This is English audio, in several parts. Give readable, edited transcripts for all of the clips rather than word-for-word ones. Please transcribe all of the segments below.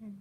Okay.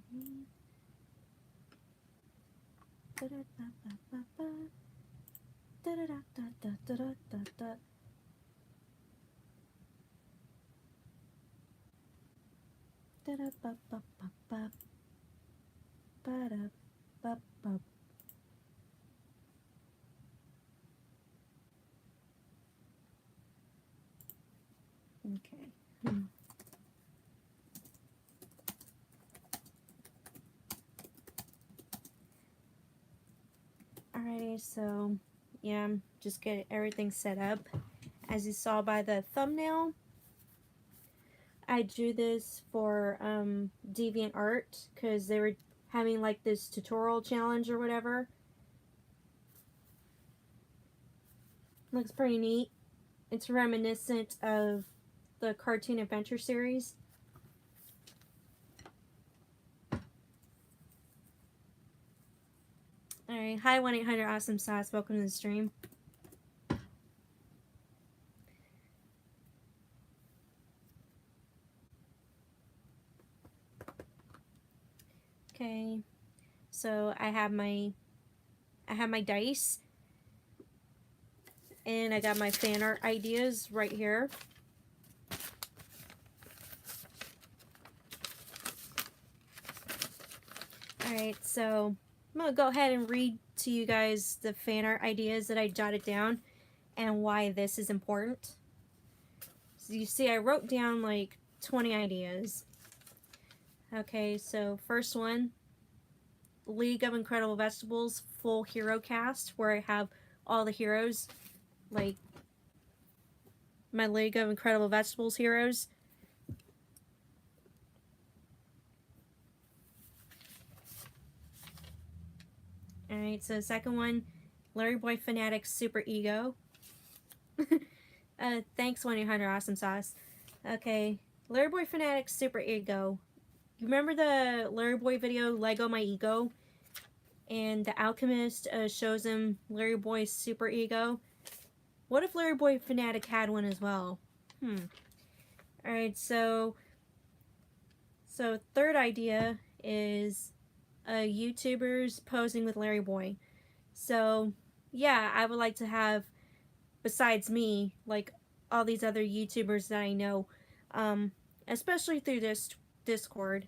Alrighty, so yeah, I'm just getting everything set up. As you saw by the thumbnail, I drew this for DeviantArt because they were having like this tutorial challenge or whatever. Looks pretty neat. It's reminiscent of the Cartoon Adventure series. Alright, hi 1-800-AWESOME-SAUCE, welcome to the stream. Okay, so I have my dice, and I got my fan art ideas right here. Alright, so I'm going to go ahead and read to you guys the fan art ideas that I jotted down and why this is important. So you see I wrote down like 20 ideas. Okay, so first one, League of Incredible Vegetables full hero cast, where I have all the heroes, like my League of Incredible Vegetables heroes. Alright, so second one, Larryboy Fanatic Super Ego. Thanks 1-800-AWESOME-SAUCE. Okay, Larryboy Fanatic Super Ego. You remember the Larryboy video, Lego My Ego? And the alchemist shows him Larryboy's super ego. What if Larryboy Fanatic had one as well? Alright, so third idea is YouTubers posing with Larryboy. So yeah, I would like to have, besides me, like all these other YouTubers that I know, especially through this Discord.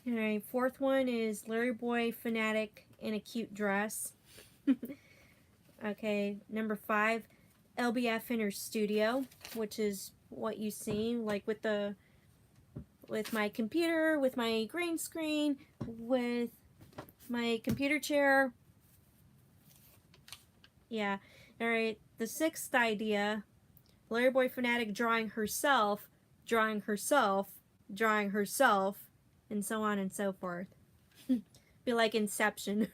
Alright, fourth one is Larryboy Fanatic in a cute dress. Okay, number 5, LBF in her studio, which is what you see, like with my computer, with my green screen, with my computer chair. Yeah. Alright, the 6th idea, Larryboy Fanatic drawing herself, drawing herself, drawing herself, and so on and so forth. Be like Inception.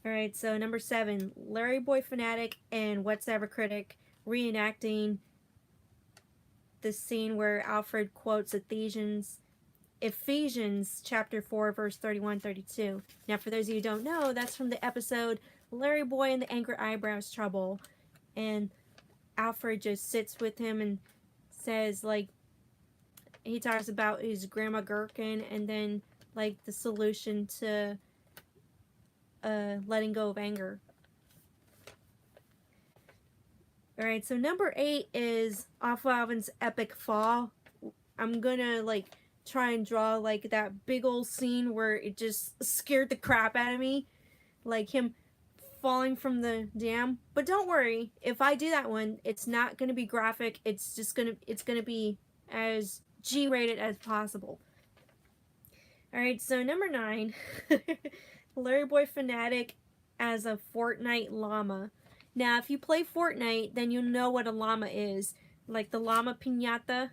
Alright, so number 7, Larryboy Fanatic and What's Ever Critic reenacting the scene where Alfred quotes Ephesians chapter 4 verse 31-32. Now for those of you who don't know, that's from the episode Larryboy and the Angry Eyebrows Trouble, and Alfred just sits with him and says, like, he talks about his grandma Gherkin and then like the solution to letting go of anger. Alright, so number 8 is Awful Alvin's epic fall. I'm gonna like try and draw like that big old scene where it just scared the crap out of me, like him falling from the dam. But don't worry, if I do that one, it's not gonna be graphic. It's gonna be as G-rated as possible. Alright, so number 9, Larryboy Fanatic as a Fortnite llama. Now, if you play Fortnite, then you know what a llama is. Like the Llama Pinata.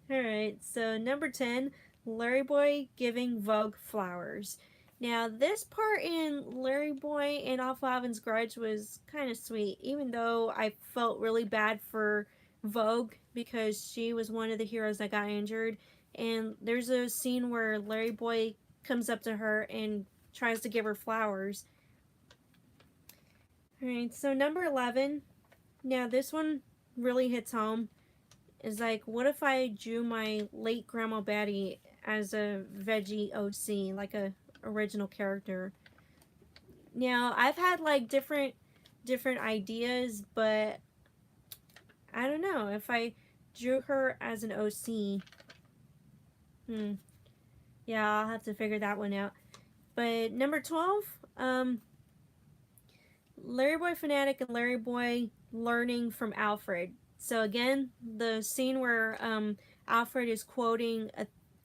Alright, so number 10, Larryboy giving Vogue flowers. Now, this part in Larryboy and Awful Alvin's Grudge was kind of sweet, even though I felt really bad for Vogue because she was one of the heroes that got injured. And there's a scene where Larryboy comes up to her and tries to give her flowers. Alright, so number 11. Now this one really hits home. is like, what if I drew my late Grandma Betty as a veggie OC, like a original character? Now, I've had like different ideas, but I don't know if I drew her as an OC. Yeah, I'll have to figure that one out. But number 12, Larryboy Fanatic and Larryboy learning from Alfred. So again, the scene where Alfred is quoting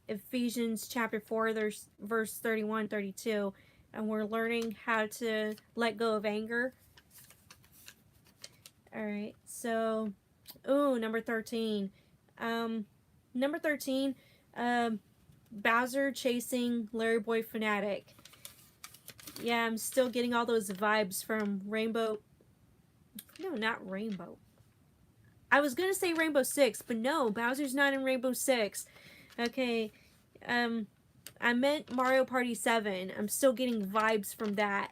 Ephesians chapter 4, verse 31, 32, and we're learning how to let go of anger. Alright, so, number 13. Number 13, Bowser chasing Larryboy Fanatic. Yeah, I'm still getting all those vibes from Rainbow. No, not Rainbow. I was gonna say Rainbow Six, but no, Bowser's not in Rainbow Six. Okay, I meant Mario Party 7. I'm still getting vibes from that.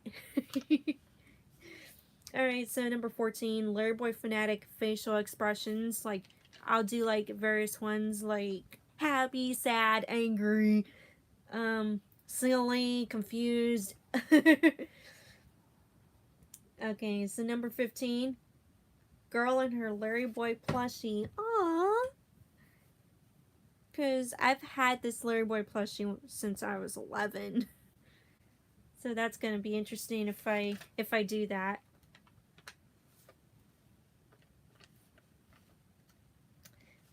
Alright, so number 14, Larryboy Fanatic facial expressions. Like, I'll do like various ones like happy, sad, angry, silly, confused. Okay, so number 15, girl in her Larryboy plushie. Aww. Because I've had this Larryboy plushie since I was 11. So that's going to be interesting if I do that.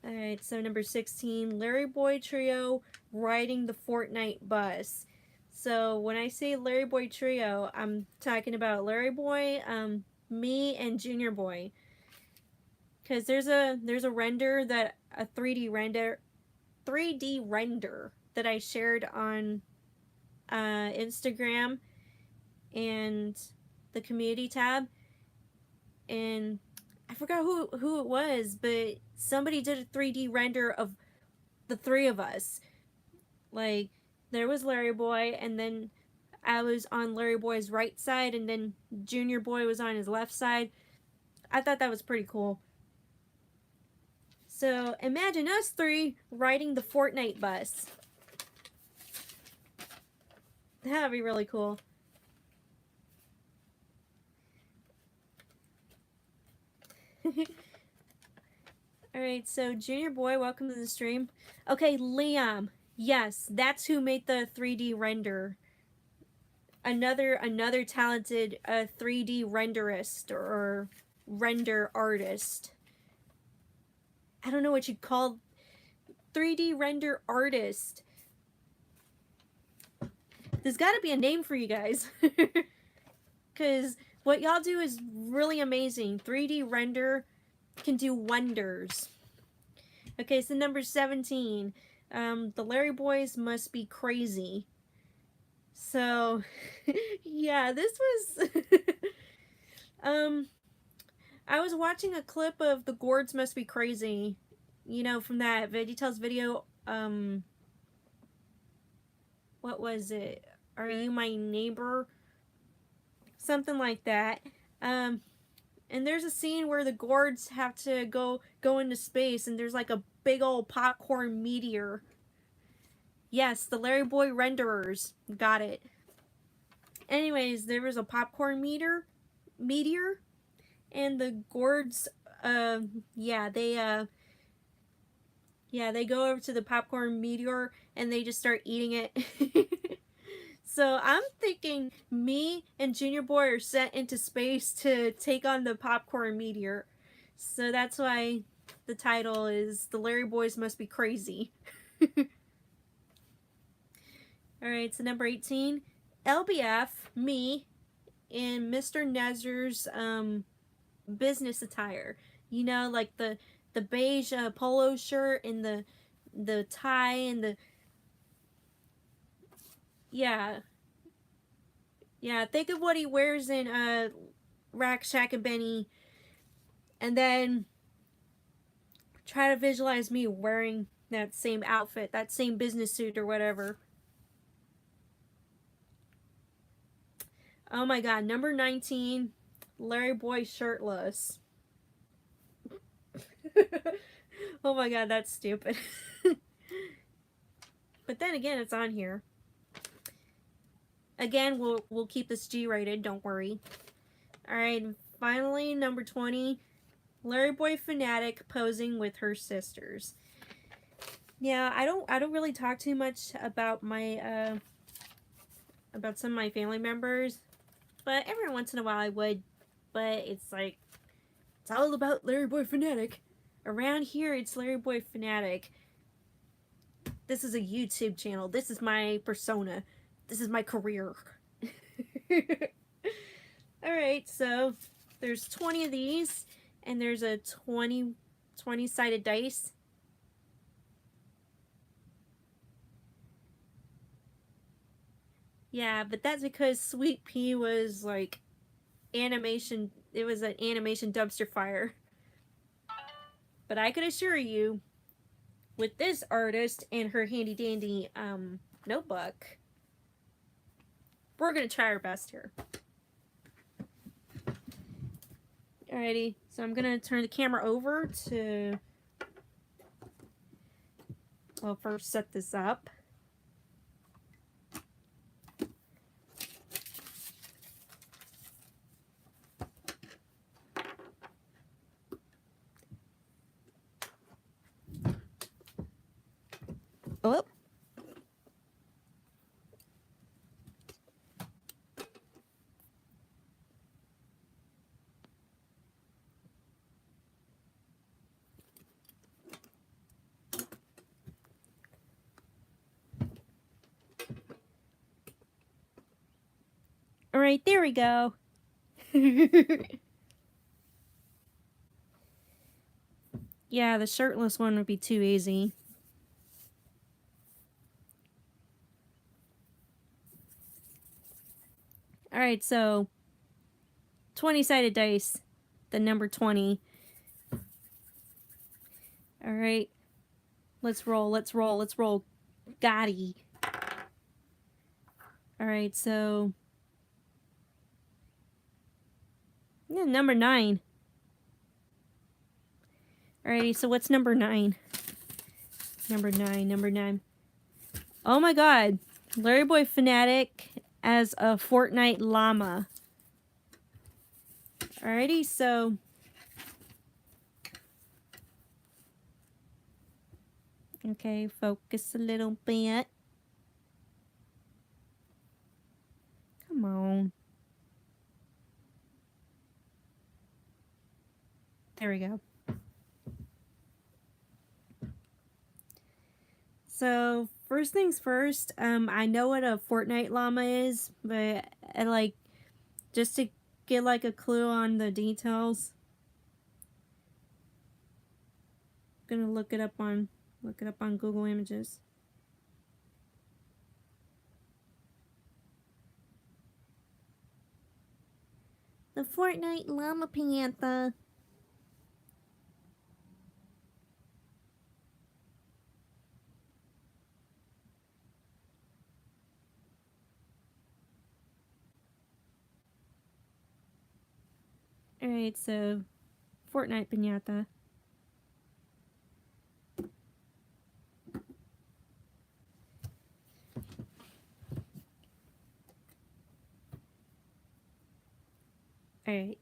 Alright, so number 16, Larryboy Trio riding the Fortnite bus. So when I say Larryboy Trio, I'm talking about Larryboy, me, and Junior Boy. Because there's a render that a 3D render that I shared on Instagram and the community tab, and I forgot who it was, but somebody did a 3D render of the three of us. Like, there was Larryboy, and then I was on Larryboy's right side, and then Junior Boy was on his left side. I thought that was pretty cool. So imagine us three riding the Fortnite bus. That would be really cool. Alright, so Junior Boy, welcome to the stream. Okay, Liam. Yes, that's who made the 3D render. Another talented 3D renderist or render artist. I don't know what you'd call 3D render artist. There's got to be a name for you guys. Because what y'all do is really amazing. 3D render can do wonders. Okay, so number 17. The Larryboys must be crazy. So, yeah, this was... I was watching a clip of the Gourds Must Be Crazy. You know, from that VeggieTales video. What was it? Are You My Neighbor? Something like that. And there's a scene where the Gourds have to go into space, and there's like a big old popcorn meteor. Yes, the Larryboy renderers got it. Anyways, there was a popcorn meteor, and the Gourds, they go over to the popcorn meteor and they just start eating it. So I'm thinking me and Junior Boy are sent into space to take on the popcorn meteor. So that's why the title is The Larryboys Must Be Crazy. Alright, so number 18. LBF, me, in Mr. Nazar's business attire. You know, like the beige polo shirt and the tie and the... Yeah, think of what he wears in Rack, Shack, and Benny, and then try to visualize me wearing that same outfit, that same business suit or whatever. Oh my god, number 19, Larryboy shirtless. Oh my god, that's stupid. But then again, it's on here. Again, we'll keep this G-rated, don't worry. Alright, finally, number 20. Larryboy Fanatic posing with her sisters. Yeah, I don't really talk too much about my about some of my family members, but every once in a while I would. But it's like, it's all about Larryboy Fanatic. Around here, it's Larryboy Fanatic. This is a YouTube channel. This is my persona. This is my career. Alright, so there's 20 of these, and there's a 20-sided dice. Yeah, but that's because Sweet Pea was like animation. It was an animation dumpster fire. But I can assure you, with this artist and her handy dandy notebook, we're gonna try our best here. Alrighty, so I'm gonna turn the camera over to, well, first set this up. Oh. Alright, there we go. Yeah, the shirtless one would be too easy. Alright, so 20-sided dice, the number 20. Alright, let's roll, let's roll, let's roll. Gotti. Alright, so yeah, number 9. Alrighty, so what's number 9? Number 9. Oh my god. Larryboy Fanatic as a Fortnite Llama. Alrighty, so okay, focus a little bit. Come on. There we go. So, first things first, I know what a Fortnite Llama is, but I like, just to get like a clue on the details, I'm gonna look it up on Google Images. The Fortnite Llama Pinata. Alright, so Fortnite Pinata. Alright.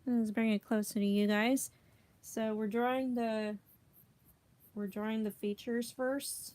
Let's bring it closer to you guys. So we're drawing the features first.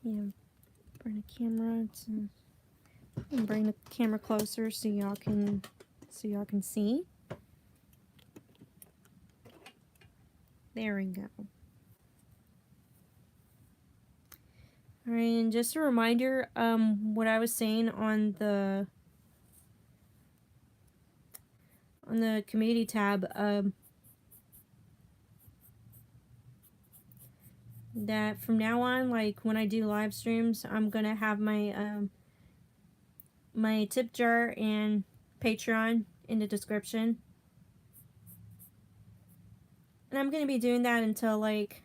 Yeah, bring the camera to, and bring the camera closer so y'all can see. There we go. All right, and just a reminder, what I was saying on the community tab, that from now on, like when I do live streams, I'm gonna have my my tip jar and Patreon in the description, and I'm gonna be doing that until like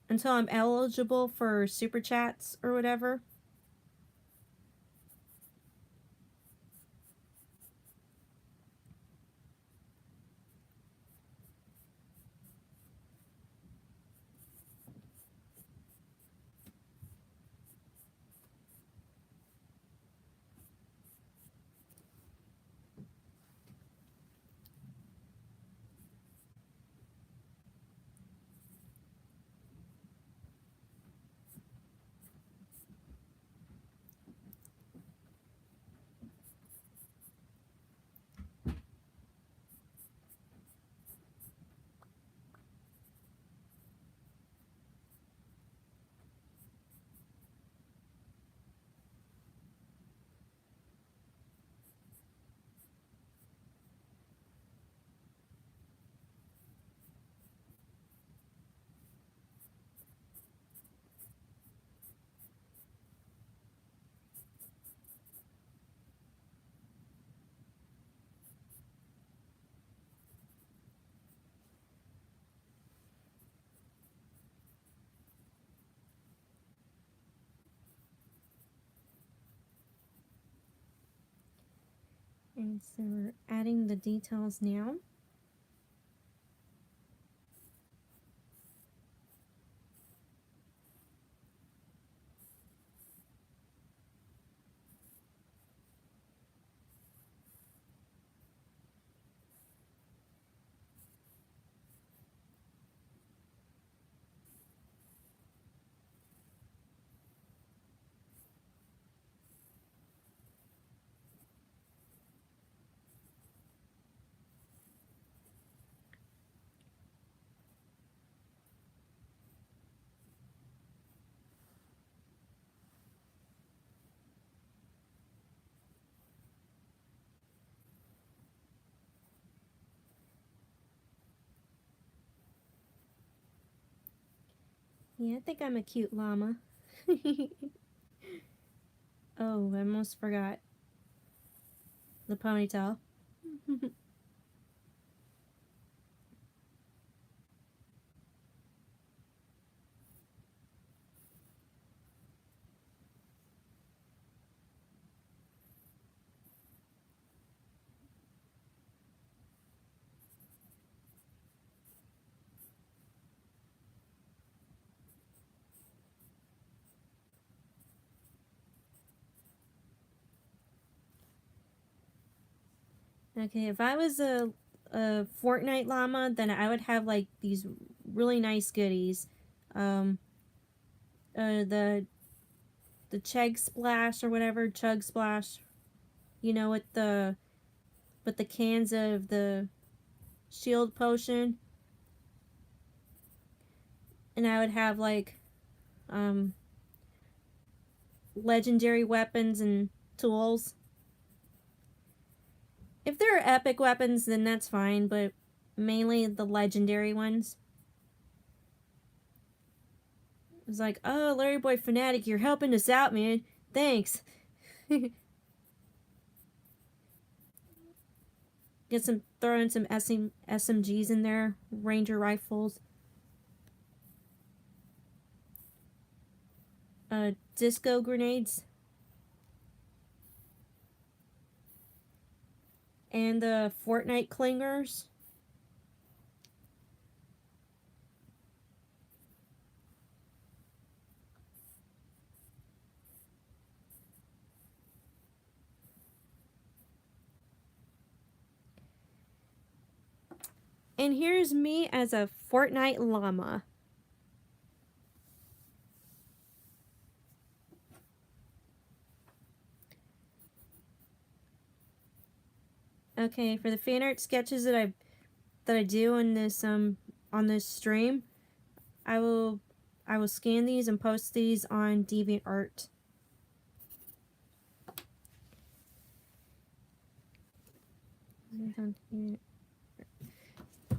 until I'm eligible for super chats or whatever. And so we're adding the details now. Yeah, I think I'm a cute llama. Oh, I almost forgot the ponytail. Okay, if I was a Fortnite llama, then I would have like these really nice goodies. Um, the Chug Splash or whatever, Chug Splash. You know, with the cans of the shield potion, and I would have like um legendary weapons and tools. If there are epic weapons, then that's fine, but mainly the legendary ones. It's like, oh, Larryboy Fanatic, you're helping us out, man. Thanks. Get some, throw in some SMGs in there, Ranger rifles, disco grenades, and the Fortnite clingers. And here's me as a Fortnite llama. Okay, for the fan art sketches that I do in this on this stream, I will scan these and post these on DeviantArt.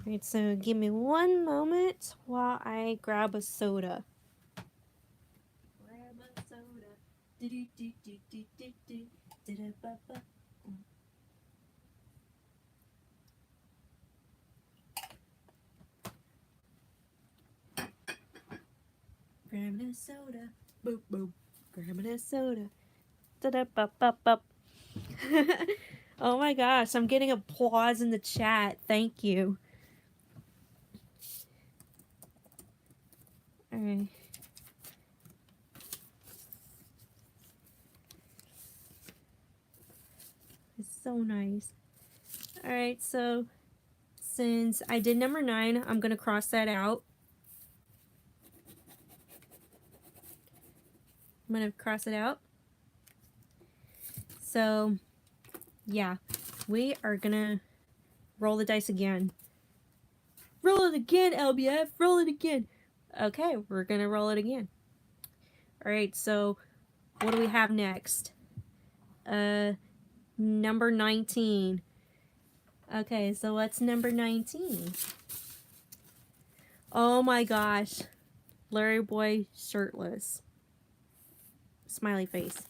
Alright, so give me one moment while I grab a soda. Grab a soda. Grabbing a soda. Boop boop. Grabbing a soda. Da-da-bup-bup-bup. Oh my gosh, I'm getting applause in the chat. Thank you. Alright. It's so nice. Alright, so since I did number 9, I'm going to cross that out. I'm going to cross it out. So, yeah, we are going to roll the dice again. Roll it again, LBF. Roll it again. Okay, we're going to roll it again. Alright, so what do we have next? Number 19. Okay, so what's number 19? Oh my gosh. Larryboy shirtless. Smiley face.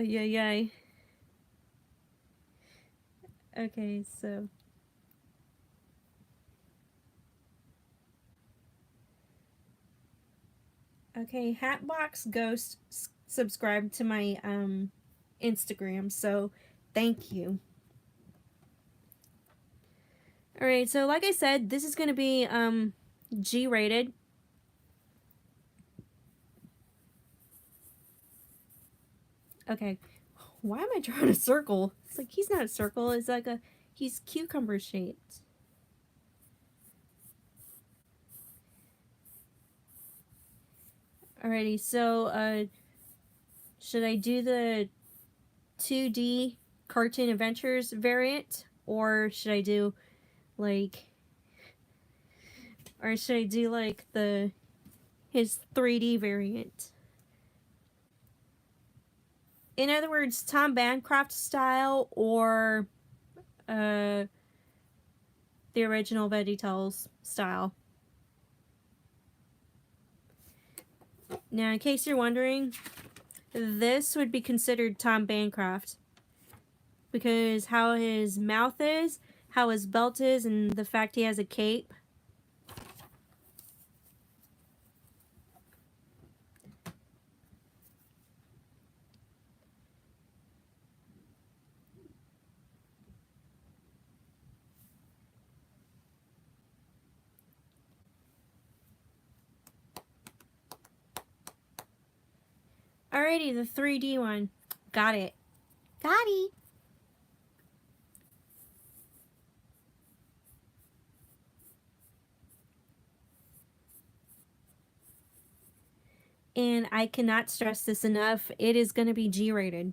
Yay. Okay, so. Okay, Hatbox Ghost subscribed to my Instagram, so thank you. Alright, so like I said, this is going to be G-rated. Okay, why am I drawing a circle? It's like, he's not a circle, it's like he's cucumber shaped. Alrighty, so should I do the 2D Cartoon Adventures variant, or should I do like his 3D variant? In other words, Tom Bancroft style, or the original VeggieTales style. Now, in case you're wondering, this would be considered Tom Bancroft because how his mouth is, how his belt is, and the fact he has a cape. Alrighty, the 3D one. Got it. Got it. And I cannot stress this enough, it is going to be G-rated.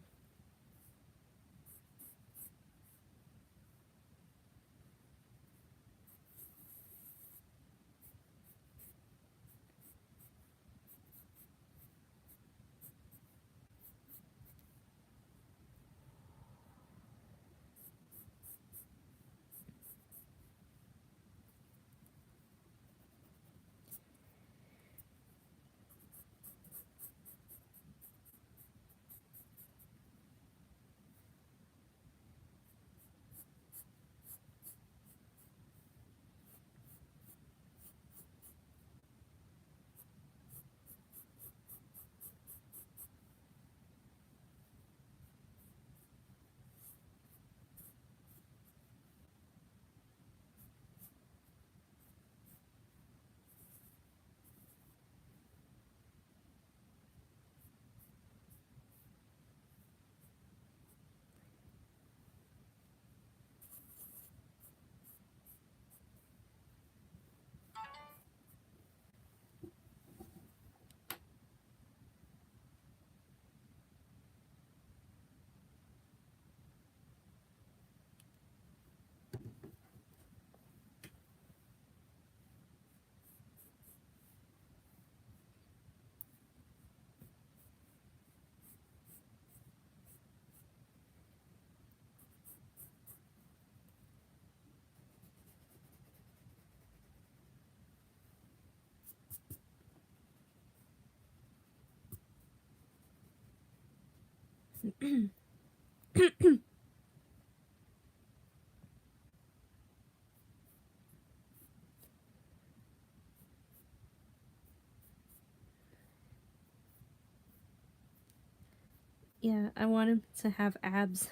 Yeah, I want him to have abs.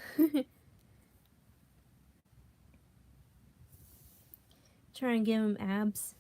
Try and give him abs.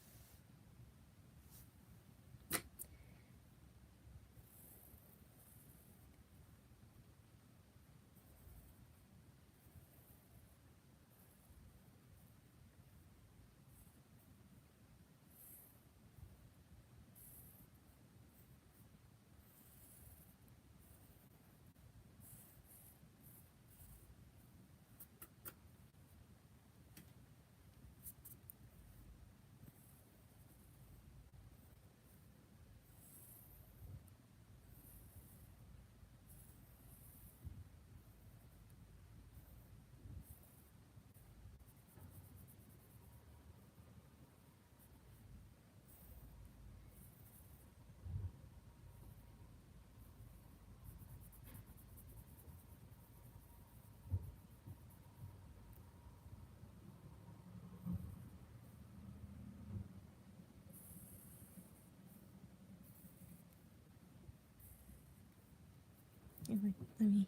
Let me.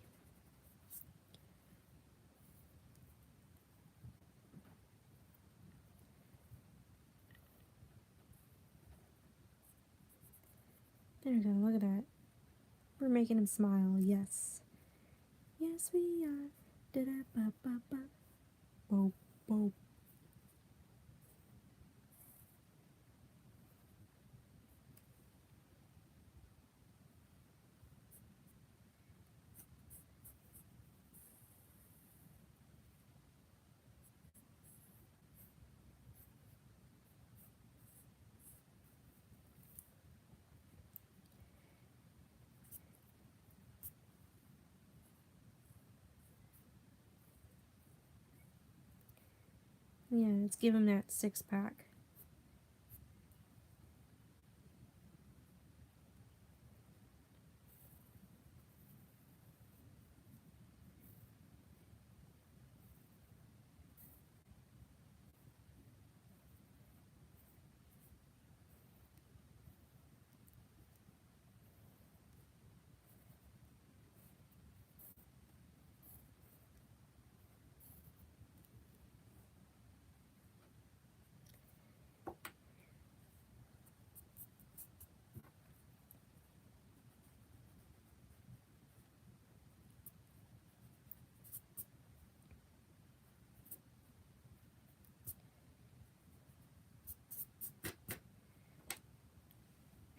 There we go. Look at that. We're making him smile. Yes. Yes, we are. Da da ba ba ba. Bo bo. Yeah, let's give him that 6-pack.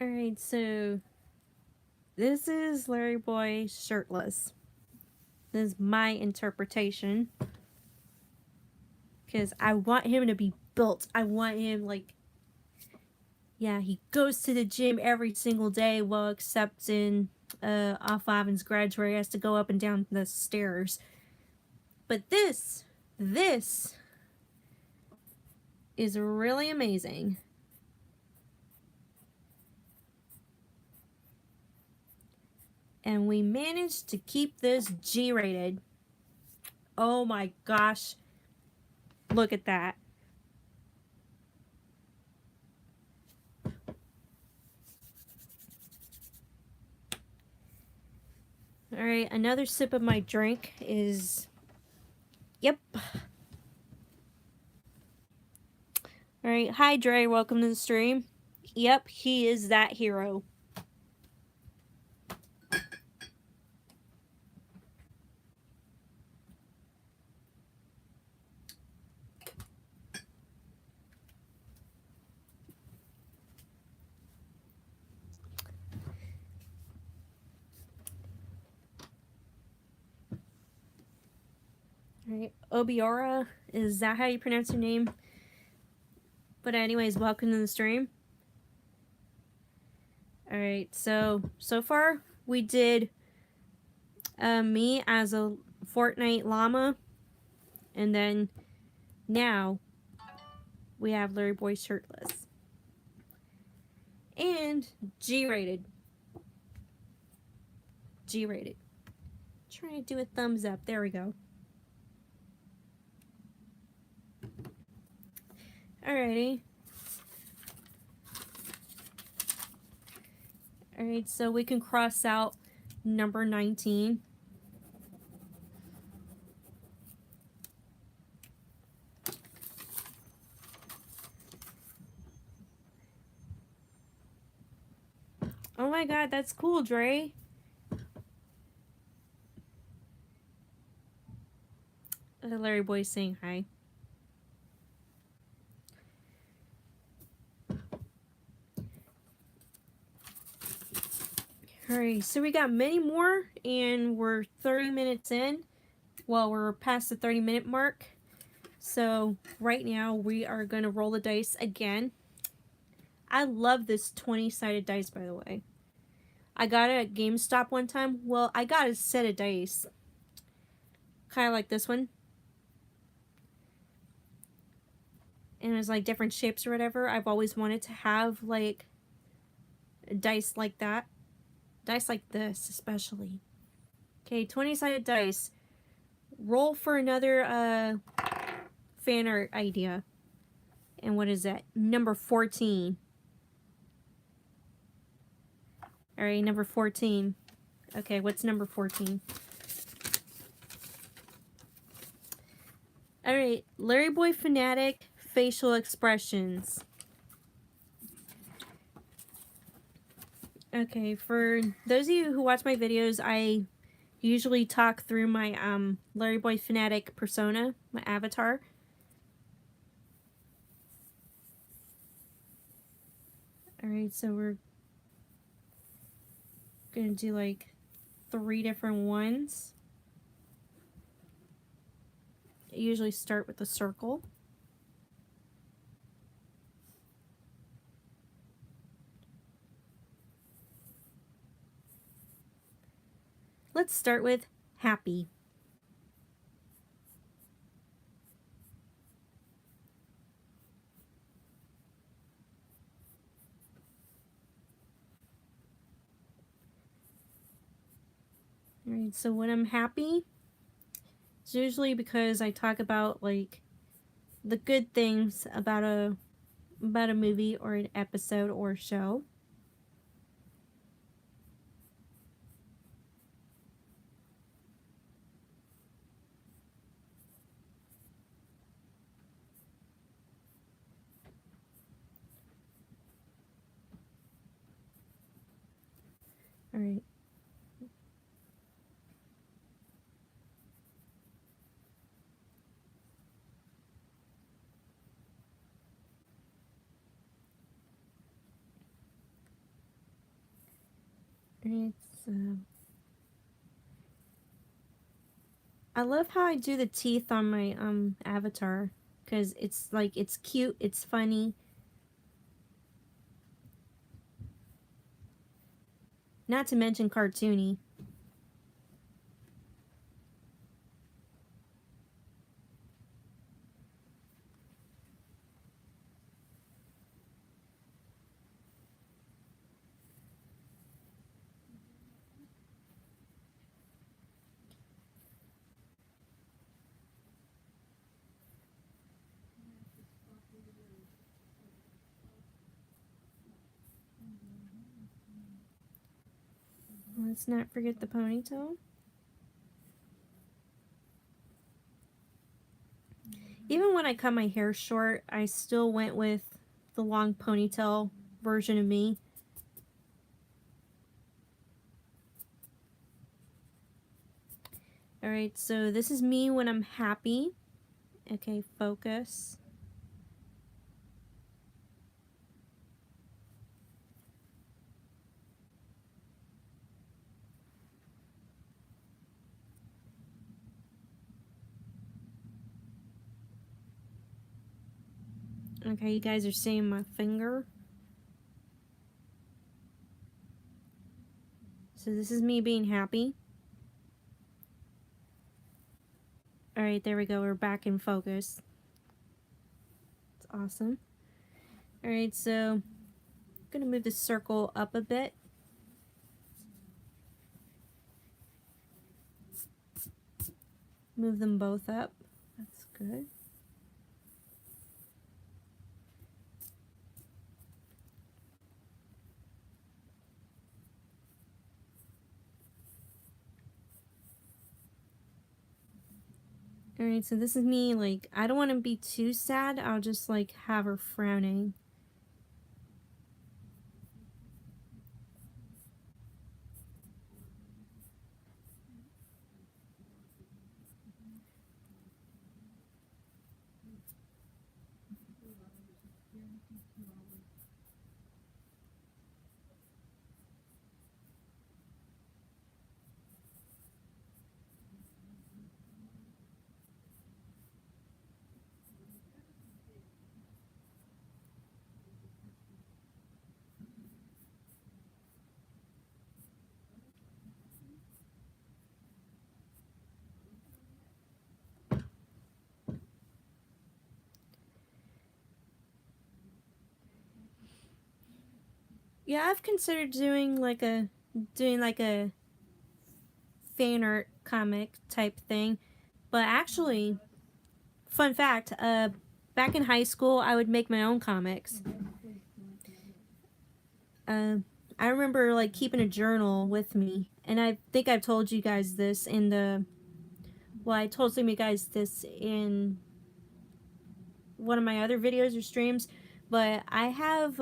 Alright, so this is Larryboy shirtless. This is my interpretation. Because I want him to be built. I want him, like, yeah, he goes to the gym every single day, well, except in off Ivan's garage where he has to go up and down the stairs. But this is really amazing. And we managed to keep this G-rated. Oh my gosh. Look at that. Alright, another sip of my drink is... Yep. Alright, hi Dre, welcome to the stream. Yep, he is that hero. Alright, Obiora, is that how you pronounce your name? But anyways, welcome to the stream. Alright, so far we did me as a Fortnite Llama, and then now we have Larryboy shirtless. And G-rated. G-rated. Trying to do a thumbs up. There we go. Alrighty. Alright, so we can cross out number 19. Oh my god, that's cool, Dre. Larryboy saying hi. Alright, so we got many more, and we're 30 minutes in. Well, we're past the 30-minute mark. So right now we are going to roll the dice again. I love this 20-sided dice, by the way. I got it at GameStop one time. Well, I got a set of dice. Kind of like this one. And it was like different shapes or whatever. I've always wanted to have like dice like that. Dice like this, especially. Okay, 20-sided dice. Roll for another fan art idea. And what is that? Number 14. Alright, number 14. Okay, what's number 14? Alright, Larryboy Fanatic facial expressions. Okay, for those of you who watch my videos, I usually talk through my Larryboy Fanatic persona, my avatar. Alright, so we're gonna do like 3 different ones. I usually start with a circle. Let's start with happy. Alright, so when I'm happy, it's usually because I talk about like the good things about a movie or an episode or show. Alright. I love how I do the teeth on my avatar, because it's like, it's cute, it's funny. Not to mention cartoony. Let's not forget the ponytail. Even when I cut my hair short, I still went with the long ponytail version of me. Alright, so this is me when I'm happy. Okay, focus. Okay, you guys are seeing my finger. So this is me being happy. Alright, there we go. We're back in focus. It's awesome. Alright, so I'm going to move the circle up a bit. move them both up. That's good. Alright, so this is me, like, I don't want to be too sad. I'll just, like, have her frowning. Yeah, I've considered doing like a fan art comic type thing, but actually, fun fact, back in high school, I would make my own comics. I remember like keeping a journal with me, and I think I've told you guys this in the, well, I told some of you guys this in one of my other videos or streams, but I have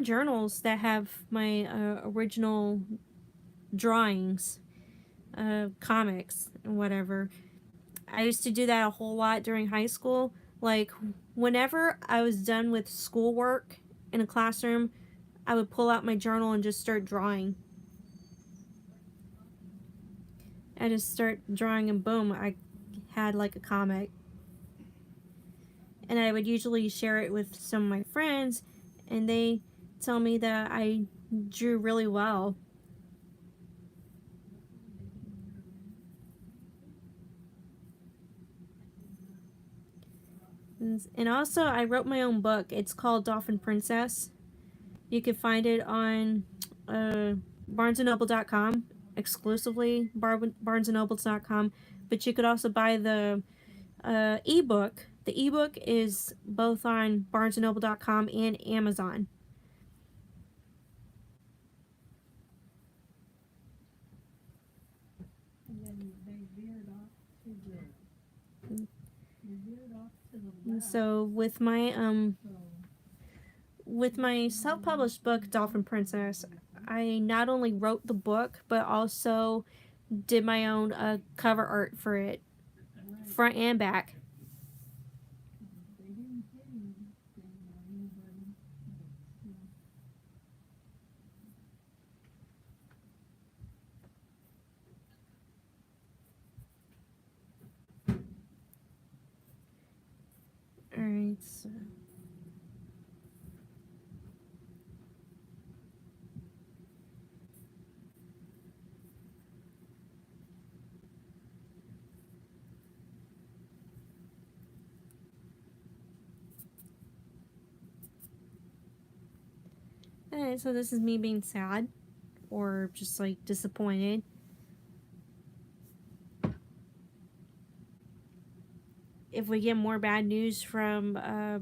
journals that have my original drawings, comics, and whatever. I used to do that a whole lot during high school. Like, whenever I was done with schoolwork in a classroom, I would pull out my journal and just start drawing. I just start drawing, and boom, I had like a comic. And I would usually share it with some of my friends, and they tell me that I drew really well. And also, I wrote my own book. It's called Dolphin Princess. You can find it on barnesandnoble.com, exclusively barnesandnoble.com. But you could also buy the ebook. The ebook is both on barnesandnoble.com and Amazon. So with my self-published book Dolphin Princess, I not only wrote the book but also did my own cover art for it, front and back. Alright, so alright, so this is me being sad or just like disappointed. If we get more bad news from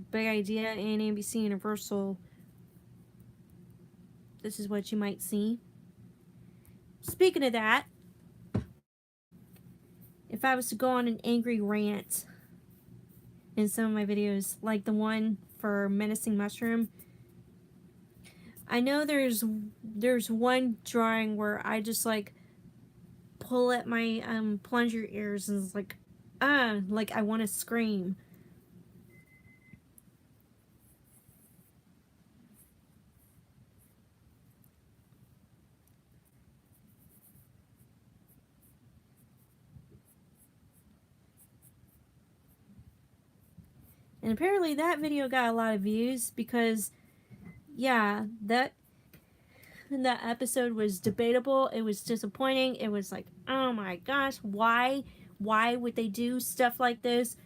Big Idea and NBC Universal, this is what you might see. Speaking of that, if I was to go on an angry rant in some of my videos, like the one for Menacing Mushroom, I know there's one drawing where I just like pull at my plunger ears and it's like I want to scream. And apparently that video got a lot of views because, yeah, that episode was debatable. It was disappointing. It was like, oh my gosh, why would they do stuff like this?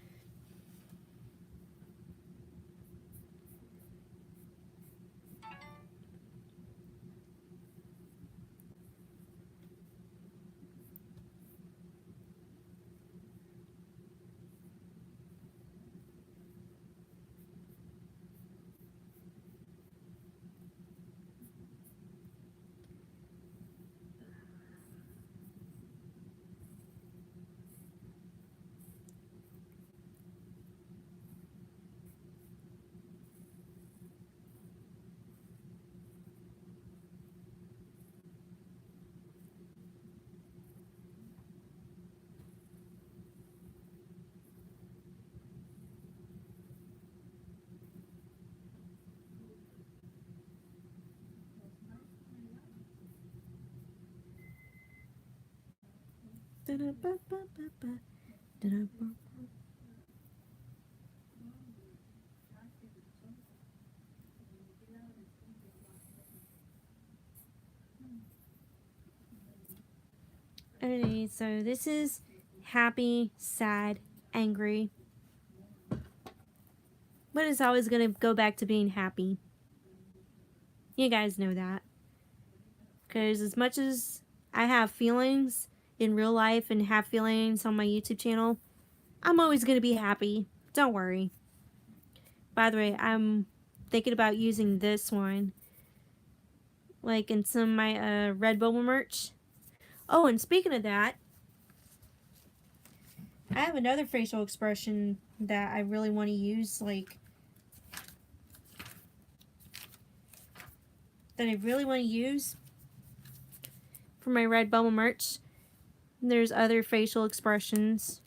Okay, so this is happy, sad, angry. But it's always going to go back to being happy. You guys know that. Because as much as I have feelings in real life and have feelings on my YouTube channel, I'm always going to be happy. Don't worry. By the way, I'm thinking about using this one. Like in some of my Redbubble merch. Oh, and speaking of that, I have another facial expression that I really want to use. Like, that I really want to use for my Redbubble merch. There's other facial expressions.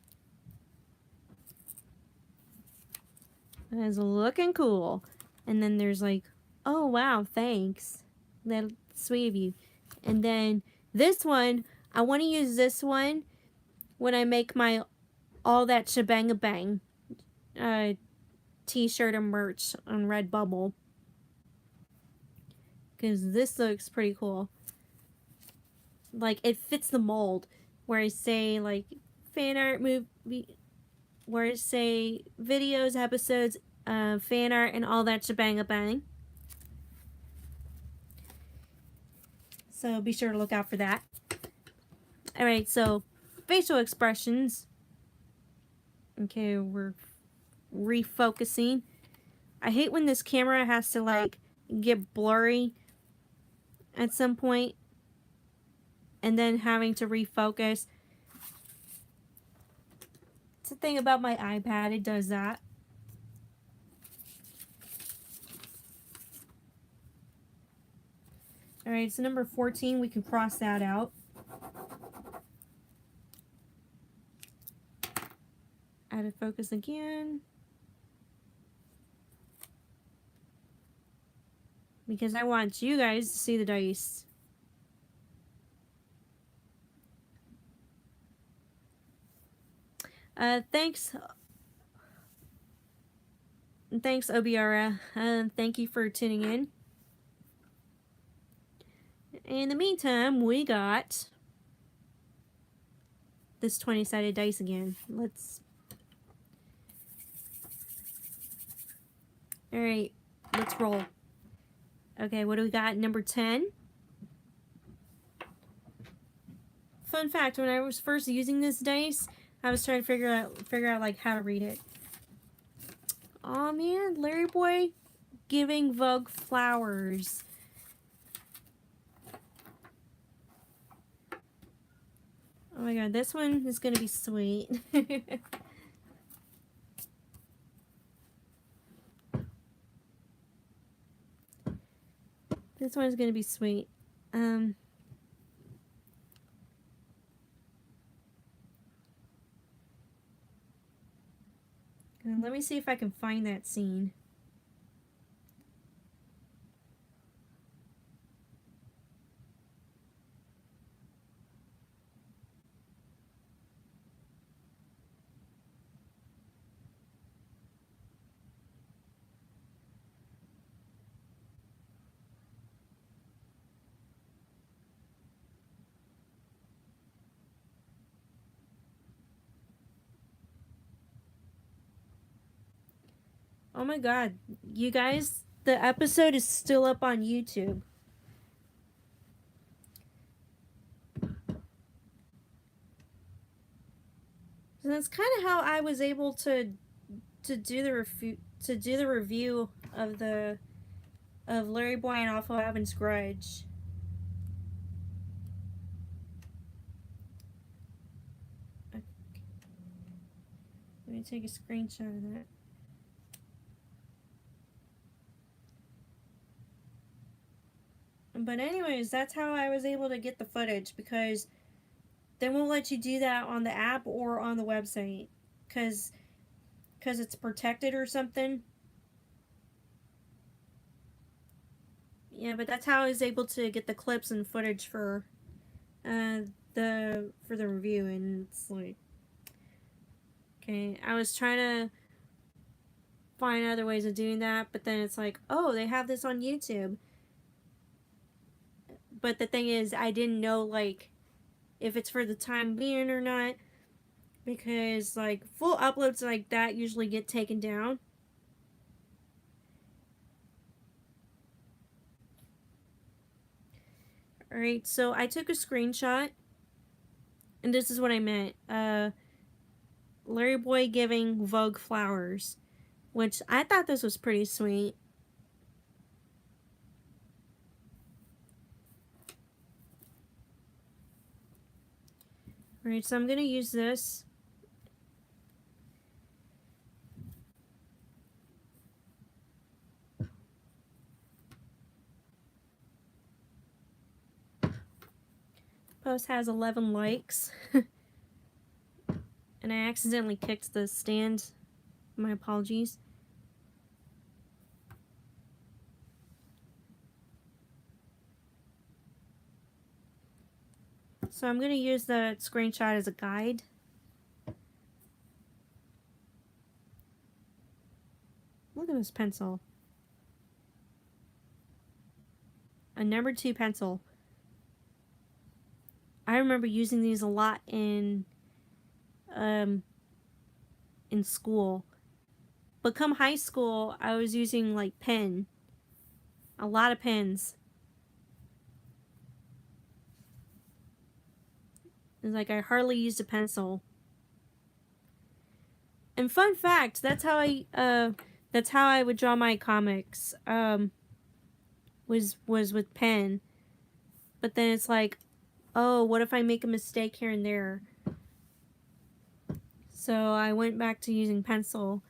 It's looking cool. And then there's like, oh wow, thanks. That's sweet of you. And then this one, I want to use this one when I make my All That Shebang Bang t-shirt and merch on Redbubble. Because this looks pretty cool. Like, it fits the mold. Where I say, like, fan art movie, where I say videos, episodes, fan art, and all that shebang bang. So be sure to look out for that. Alright, so facial expressions. Okay, we're refocusing. I hate when this camera has to, like, get blurry at some point and then having to refocus. It's the thing about my iPad, it does that. Alright, so number 14, we can cross that out. Out of focus again. Because I want you guys to see the dice. Thanks, Obiara. Thank you for tuning in. In the meantime, we got this 20-sided dice again. Alright, let's roll. Okay, what do we got? Number 10. Fun fact, when I was first using this dice, I was trying to figure out like how to read it. Aw man, Larryboy giving Vogue flowers. Oh my god, this one is gonna be sweet. This one is gonna be sweet. Let me see if I can find that scene. Oh my god, you guys, the episode is still up on YouTube. So that's kind of how I was able to do the review of Larryboy and Awful Evan's Grudge. Okay. Let me take a screenshot of that. But anyways, that's how I was able to get the footage, because they won't let you do that on the app or on the website, because it's protected or something. Yeah, but that's how I was able to get the clips and footage for the the review, and it's like, okay, I was trying to find other ways of doing that, but then it's like, oh, they have this on YouTube. But the thing is, I didn't know, like, if it's for the time being or not, because, like, full uploads like that usually get taken down. Alright, so I took a screenshot, and this is what I meant. Larryboy giving Vogue flowers, which I thought this was pretty sweet. Alright, so I'm going to use this. Post has 11 likes. And I accidentally kicked the stand. My apologies. So I'm going to use the screenshot as a guide. Look at this pencil. A number 2 pencil. I remember using these a lot in school. But come high school, I was using like pen. A lot of pens. It's like I hardly used a pencil. And fun fact, that's how I would draw my comics. Was with pen. But then it's like, oh, what if I make a mistake here and there? So I went back to using pencil.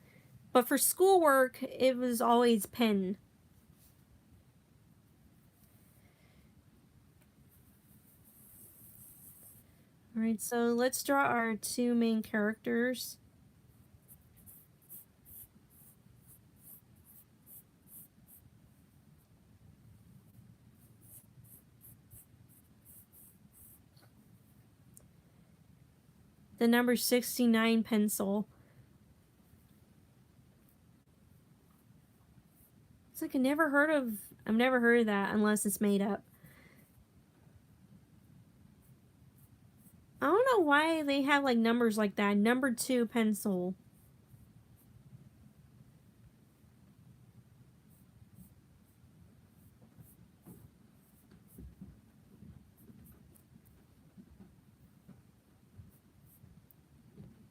But for schoolwork, it was always pen. Alright, so let's draw our 2 main characters. The number 69 pencil. It's like I've never heard of that unless it's made up. I don't know why they have like numbers like that. Number 2 pencil.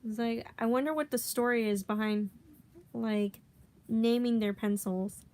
It's like, I wonder what the story is behind, like, naming their pencils.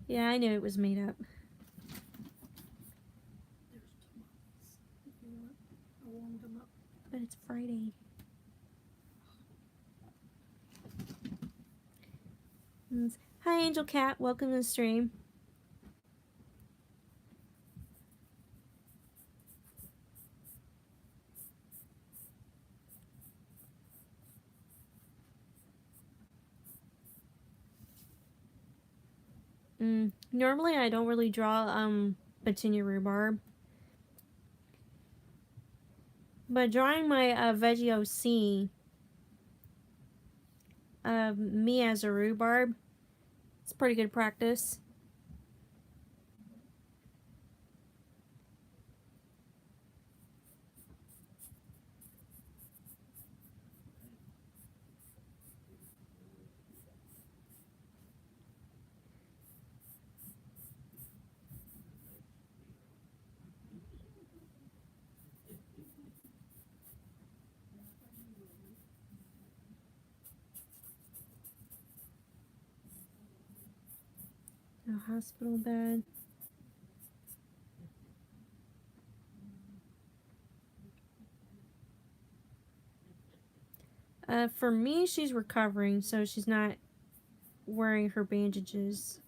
Yeah, I knew it was made up. But it's Friday. Hi, Angel Cat. Welcome to the stream. Normally, I don't really draw Petunia Rhubarb. But drawing my Veggie OC, me as a rhubarb, it's pretty good practice. A hospital bed. For me, she's recovering, so she's not wearing her bandages.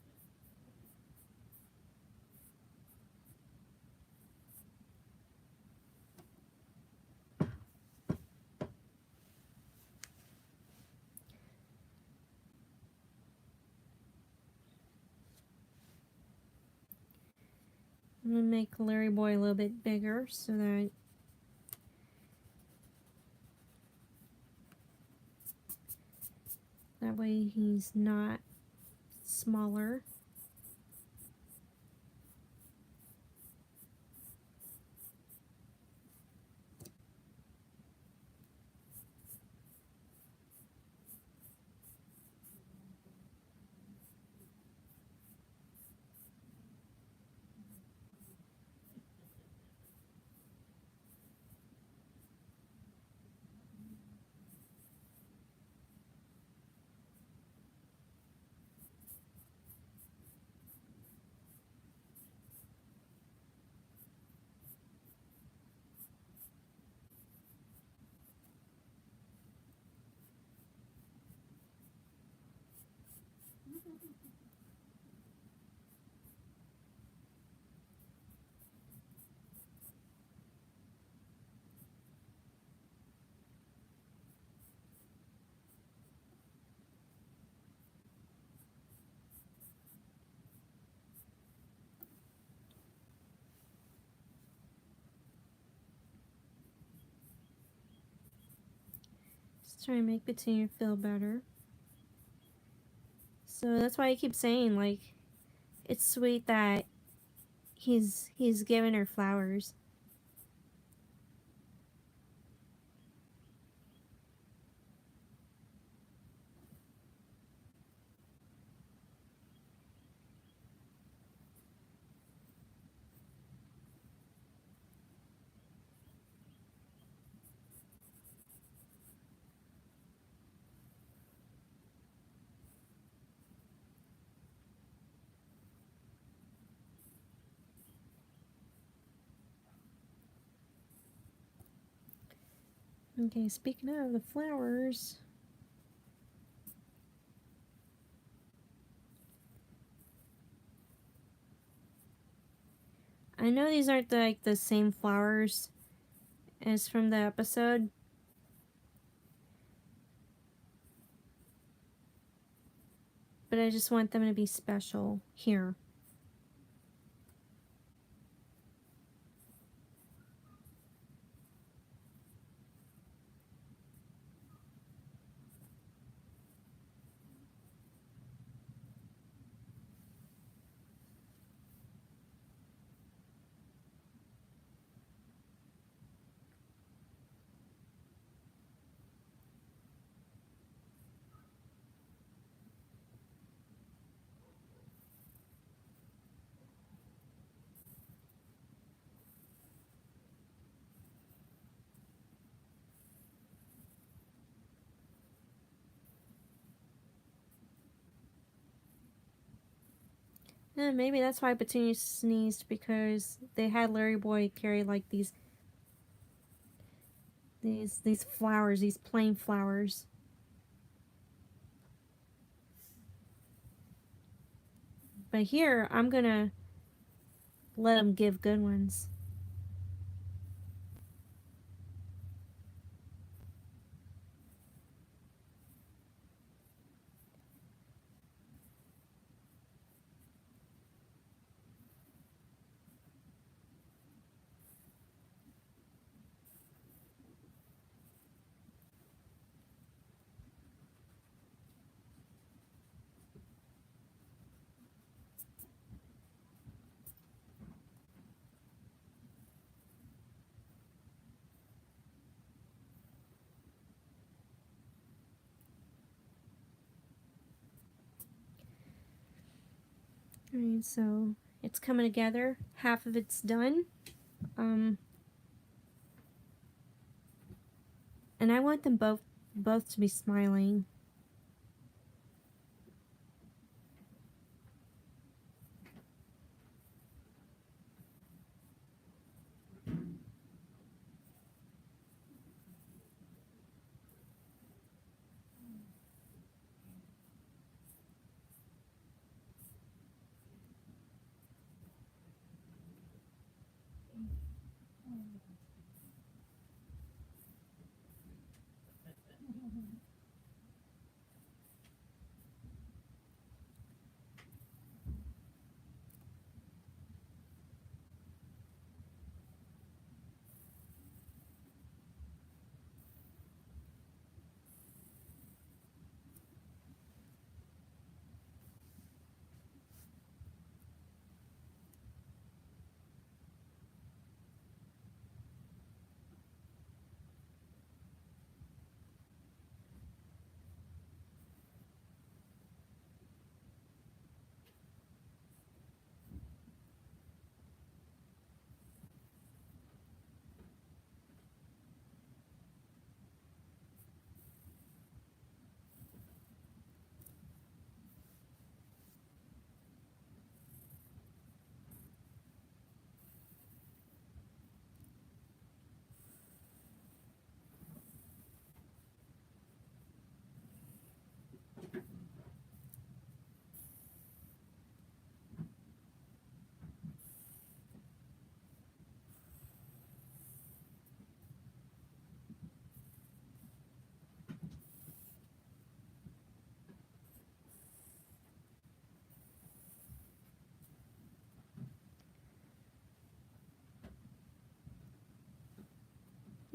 I'm gonna make Larryboy a little bit bigger so that way he's not smaller. Just trying to make Petunia feel better. So that's why I keep saying, like, it's sweet that he's giving her flowers. Okay, speaking of the flowers, I know these aren't the same flowers as from the episode, but I just want them to be special here. Yeah, maybe that's why Petunia sneezed, because they had Larryboy carry like these flowers, these plain flowers. But here, I'm gonna let them give good ones. Alright, so it's coming together. Half of it's done. And I want them both to be smiling.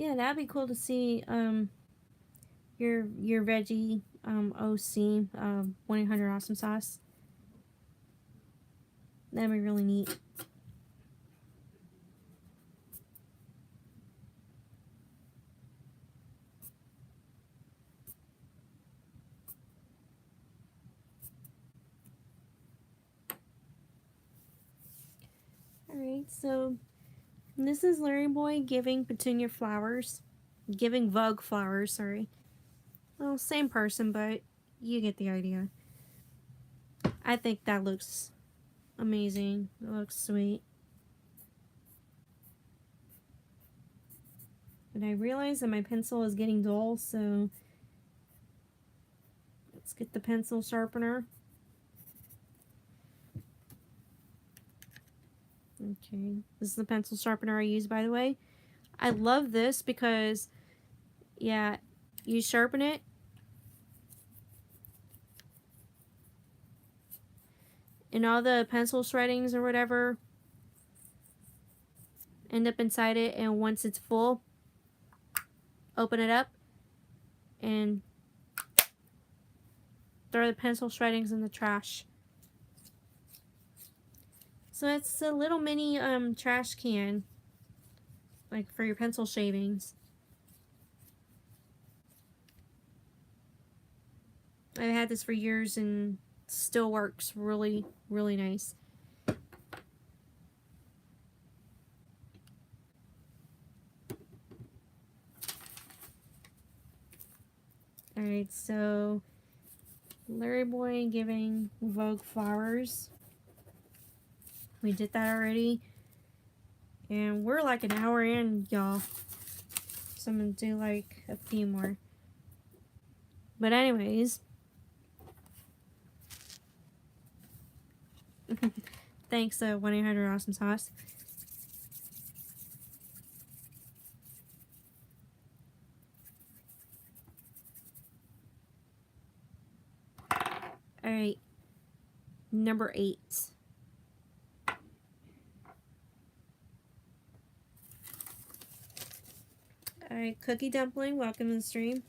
Yeah, that'd be cool to see your veggie OC 1-800 awesome sauce. That'd be really neat. Alright, so this is Larryboy giving Petunia flowers. Giving Vogue flowers, sorry. Well, same person, but you get the idea. I think that looks amazing. It looks sweet. But I realize that my pencil is getting dull, so let's get the pencil sharpener. Okay, this is the pencil sharpener I use, by the way. I love this because, yeah, you sharpen it, and all the pencil shreddings or whatever end up inside it, and once it's full, open it up and throw the pencil shreddings in the trash. So it's a little mini trash can, like for your pencil shavings. I've had this for years and still works really, really nice. Alright, so Larryboy giving Vogue flowers. We did that already. And we're like an hour in, y'all. So I'm going to do like a few more. But anyways. Thanks, 1-800 awesome sauce. Alright. Number 8. Alright, Cookie Dumpling, welcome to the stream.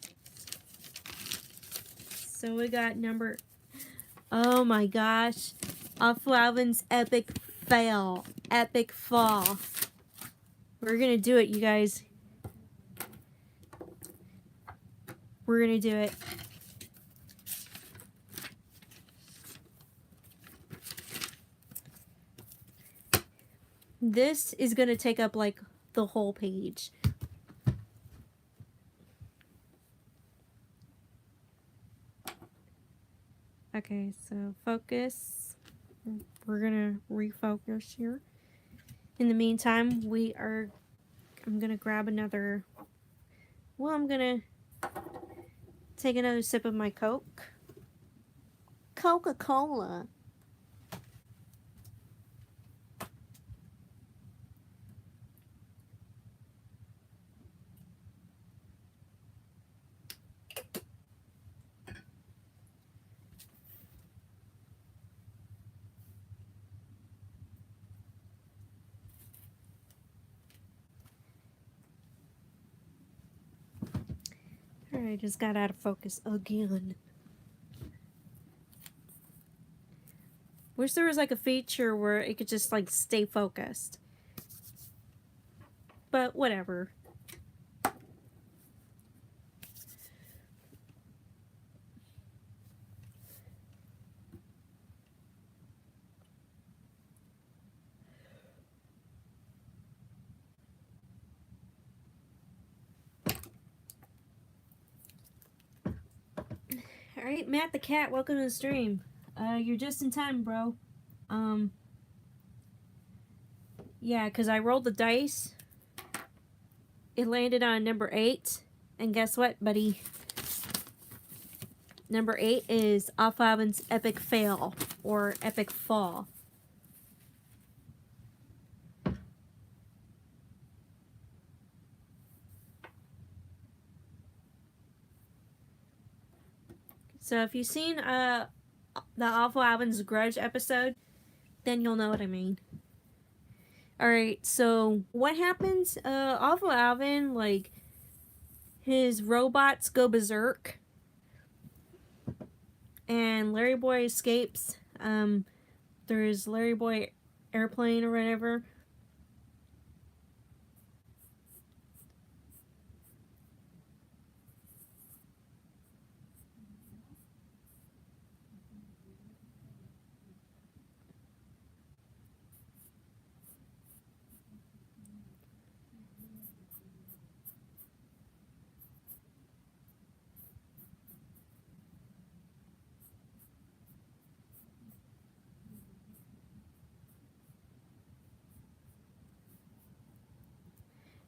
So we got number... Oh my gosh. Awful Alvin's epic fail. Epic fall. We're gonna do it, you guys. We're gonna do it. This is gonna take up like the whole page. Okay, so focus. We're gonna refocus here. In the meantime, I'm gonna grab another, well, I'm gonna take another sip of my Coke. Coca-Cola. I just got out of focus again. Wish there was like a feature where it could just like stay focused. But whatever. Alright, Matt the Cat, welcome to the stream. You're just in time, bro. Yeah, because I rolled the dice. It landed on number 8. And guess what, buddy? Number 8 is Off Alvin's epic fail, or epic fall. So if you've seen the Awful Alvin's Grudge episode, then you'll know what I mean. Alright, so what happens? Awful Alvin, like, his robots go berserk, and Larryboy escapes. There's Larryboy airplane or whatever.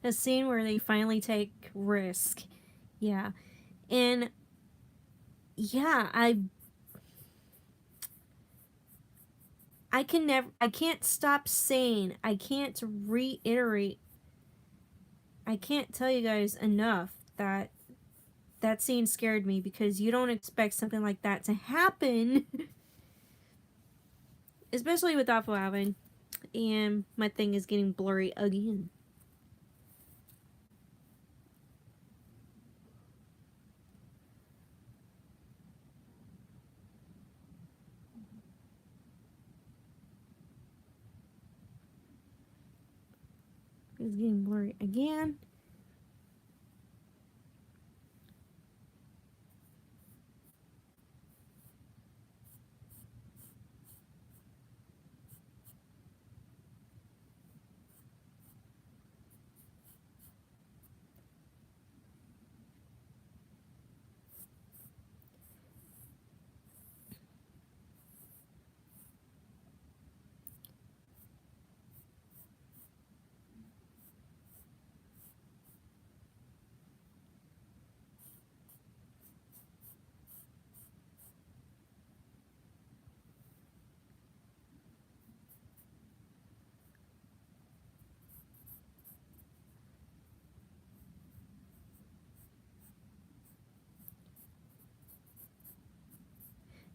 A scene where they finally take risk. Yeah. And yeah, I can't stop saying, I can't reiterate, I can't tell you guys enough that that scene scared me, because you don't expect something like that to happen. Especially with Awful Alvin. And my thing is getting blurry again. It's getting blurry again.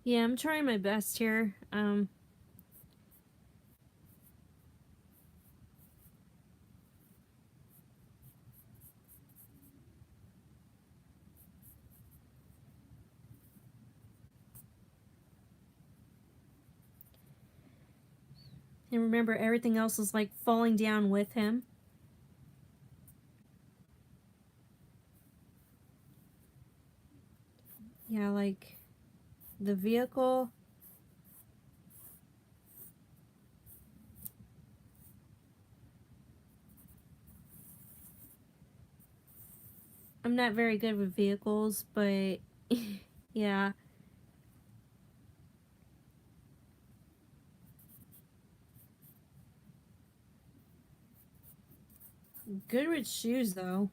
Yeah, I'm trying my best here. And remember, everything else is like falling down with him. Yeah, like the vehicle. I'm not very good with vehicles, but yeah. Good with shoes, though.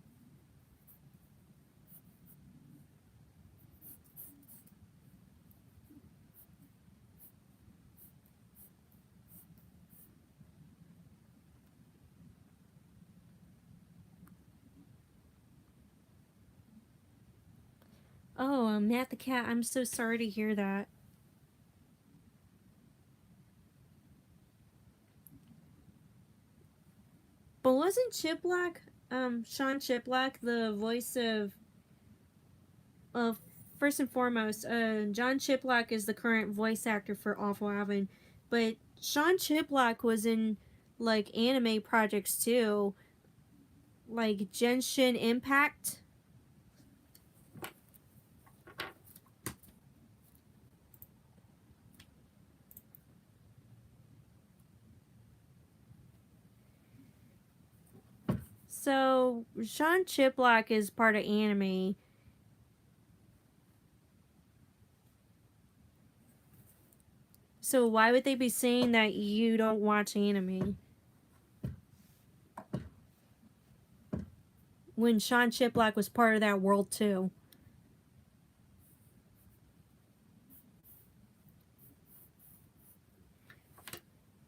Oh, Matt the cat, I'm so sorry to hear that. But wasn't Chiplock, Sean Chiplock, the voice of first and foremost, John Chiplock is the current voice actor for Awful Alvin, but Sean Chiplock was in like anime projects too, like Genshin Impact. So Sean Chiplock is part of anime. So why would they be saying that you don't watch anime when Sean Chiplock was part of that world too?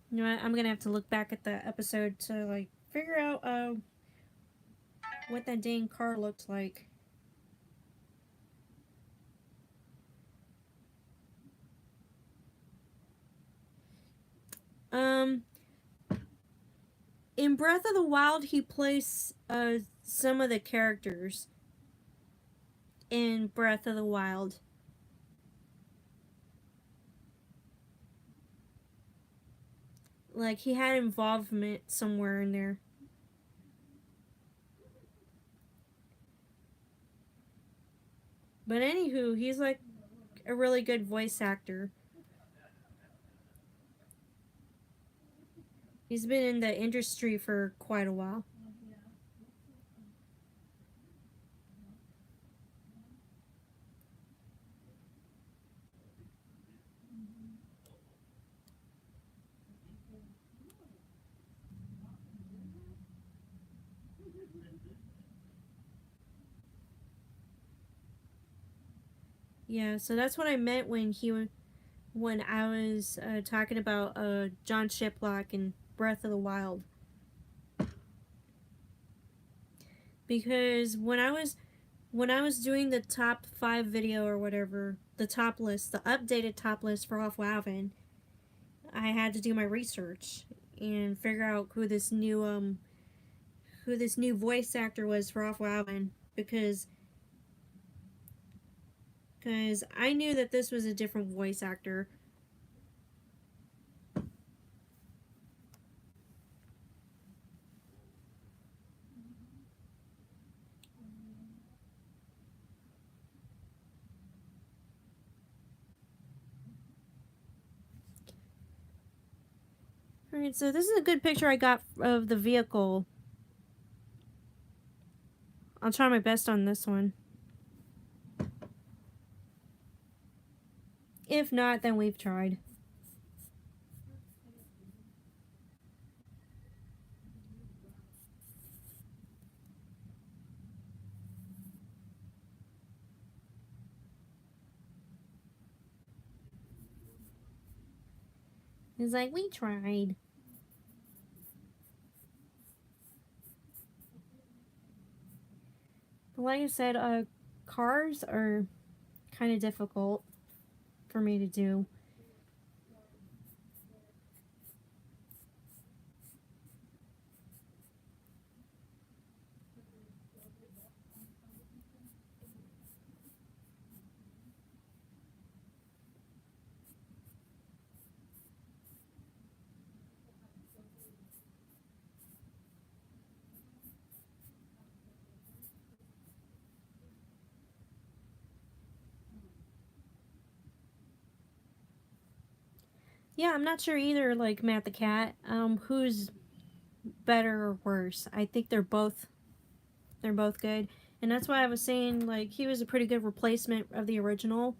You know what? I'm gonna have to look back at the episode to like figure out what that dang car looks like. Um, in Breath of the Wild, he plays some of the characters. in Breath of the Wild. Like, he had involvement somewhere in there. But anywho, he's like a really good voice actor. He's been in the industry for quite a while. Yeah, so that's what I meant when I was talking about John Shiplock and Breath of the Wild. Because when I was doing the top 5 video or whatever, the top list, the updated top list for Off Wowin, I had to do my research and figure out who this new voice actor was for Off Wowin, because I knew that this was a different voice actor. Alright, so this is a good picture I got of the vehicle. I'll try my best on this one. If not, then we've tried. It's like, we tried. But like I said, cars are kind of difficult for me to do. Yeah, I'm not sure either, like Matt the Cat, who's better or worse. I think they're both good. And that's why I was saying, like, he was a pretty good replacement of the original.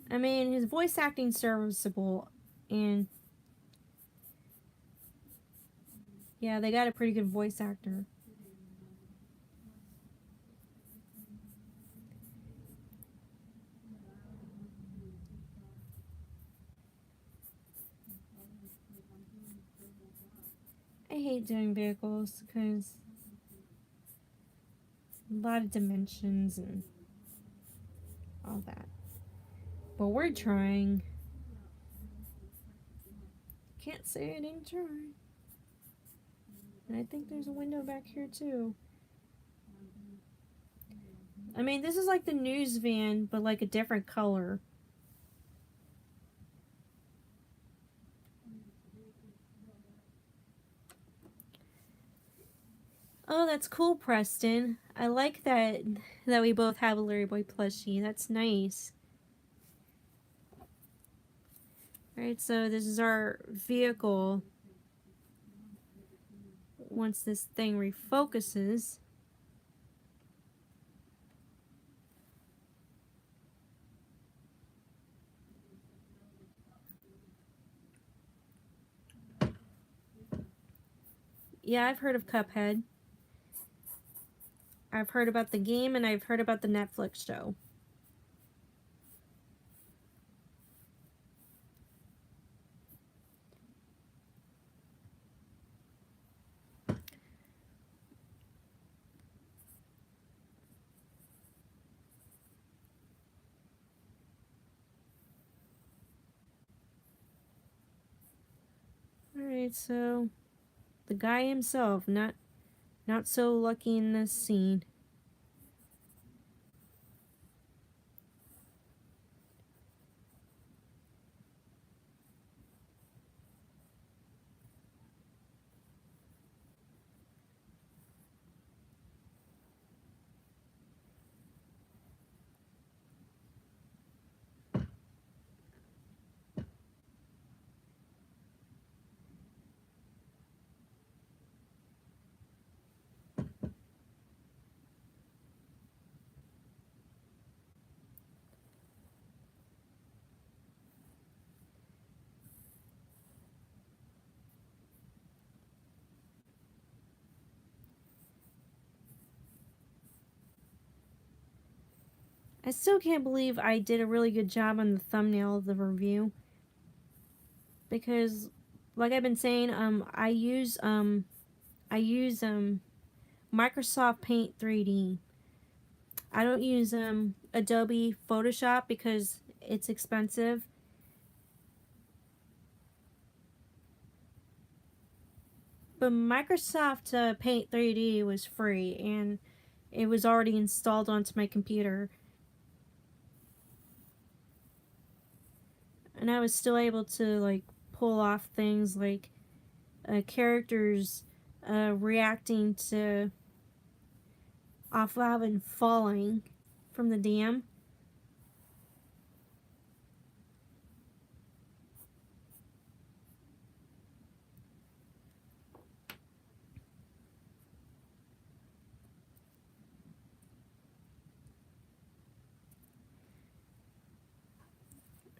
I mean, his voice acting's serviceable, and yeah, they got a pretty good voice actor. I hate doing vehicles because a lot of dimensions and all that. But we're trying. Can't say I didn't try. And I think there's a window back here too. I mean, this is like the news van, but like a different color. Oh, that's cool, Preston. I like that we both have a Larryboy plushie. That's nice. Alright, so this is our vehicle. Once this thing refocuses. Yeah, I've heard of Cuphead. I've heard about the game, and I've heard about the Netflix show. Alright, so the guy himself, not Not so lucky in this scene. I still can't believe I did a really good job on the thumbnail of the review. Because, like I've been saying, I use Microsoft Paint 3D. I don't use Adobe Photoshop because it's expensive. But Microsoft Paint 3D was free and it was already installed onto my computer. And I was still able to like pull off things like characters reacting to off-valve and falling from the dam.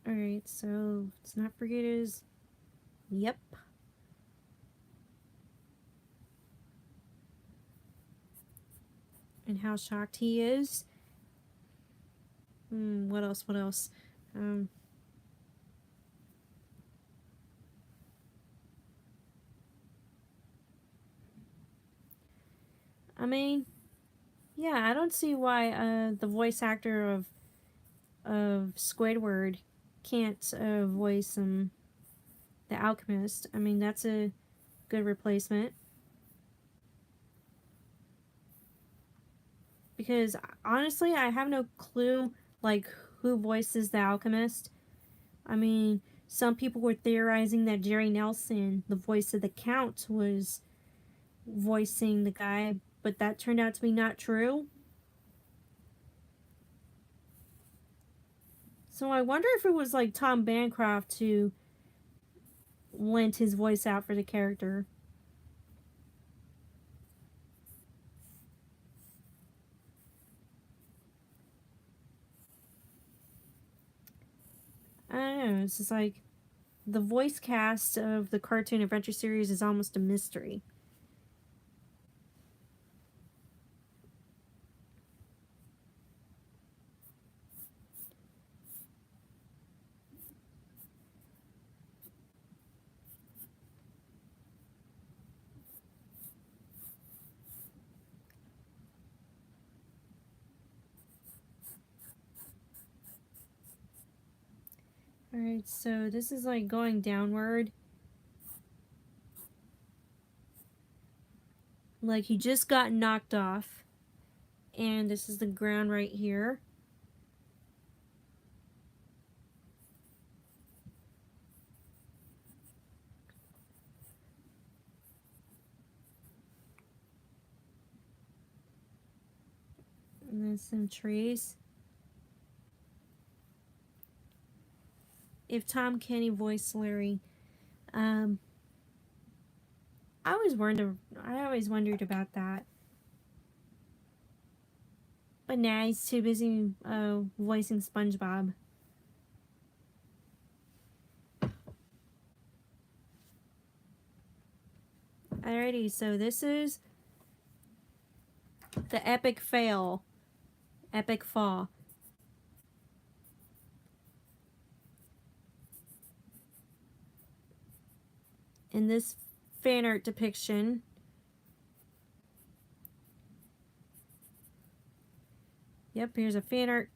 Alright, so let's not forget his... Yep. And how shocked he is. What else? What else? I mean, yeah, I don't see why the voice actor of Squidward can't voice the Alchemist. I mean, that's a good replacement. Because honestly, I have no clue like who voices the Alchemist. I mean, some people were theorizing that Jerry Nelson, the voice of the Count, was voicing the guy, but that turned out to be not true. So I wonder if it was like Tom Bancroft who lent his voice out for the character. I don't know, it's just like the voice cast of the cartoon adventure series is almost a mystery. Alright, so this is like going downward. Like he just got knocked off. And this is the ground right here. And then some trees. If Tom Kenny voiced Larry, I always wondered about that. But now he's too busy voicing SpongeBob. Alrighty, so this is the epic fail. Epic fall. In this fan art depiction, yep, here's a fan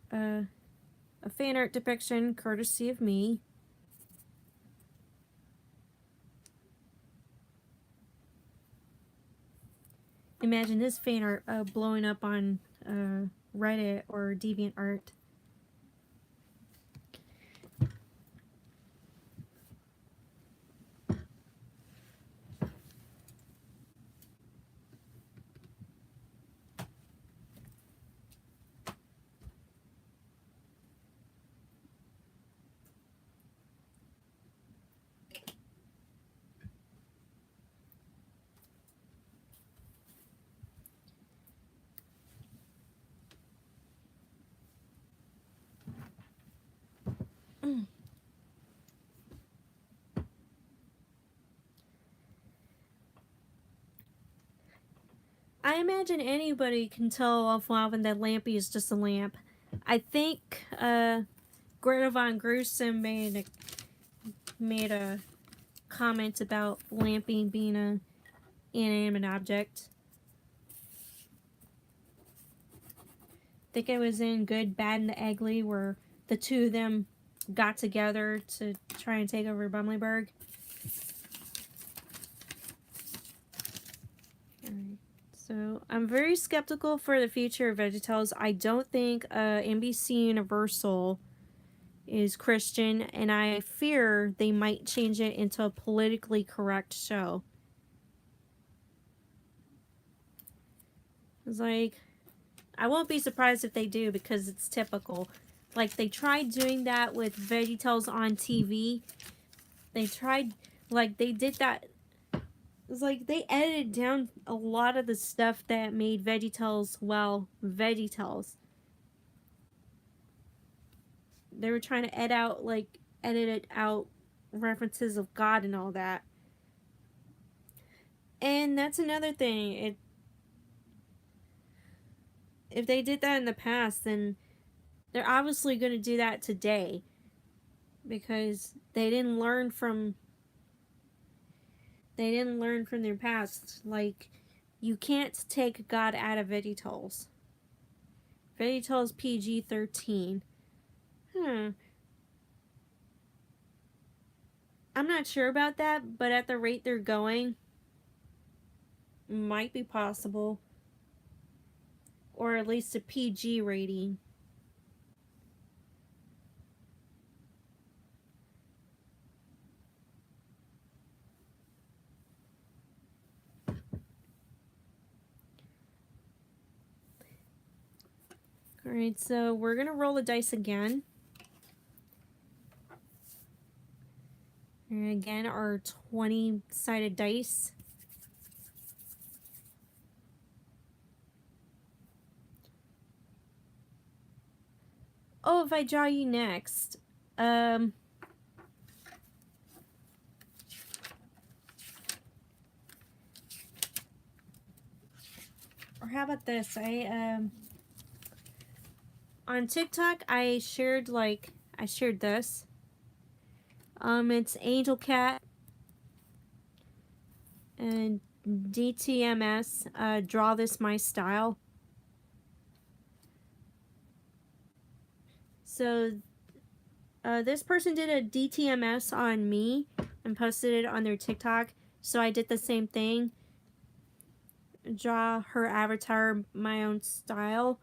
art depiction courtesy of me. Imagine this fan art blowing up on Reddit or DeviantArt. I imagine anybody can tell off when that Lampy is just a lamp. I think Greta Von Gruesome made a comment about Lampy being a inanimate object. I think it was in Good, Bad, and the Ugly where the two of them got together to try and take over Bumbleyburg. Alright, so I'm very skeptical for the future of VeggieTales. I don't think NBC Universal is Christian, and I fear they might change it into a politically correct show. It's like, I won't be surprised if they do because it's typical. Like, they tried doing that with VeggieTales on TV. They tried, like, they did that. It's like they edited down a lot of the stuff that made VeggieTales, well, VeggieTales. They were trying to edit out references of God and all that. And that's another thing. If they did that in the past, then they're obviously going to do that today. Because they didn't learn from their past. Like, you can't take God out of VeggieTales. VeggieTales PG-13. I'm not sure about that, but at the rate they're going, might be possible. Or at least a PG rating. Alright, so we're going to roll the dice again. And again, our 20-sided dice. Oh, if I draw you next. Or how about this? On TikTok, I shared this. It's Angel Cat and DTMS, Draw This My Style. So, this person did a DTMS on me and posted it on their TikTok. So I did the same thing. Draw her avatar my own style.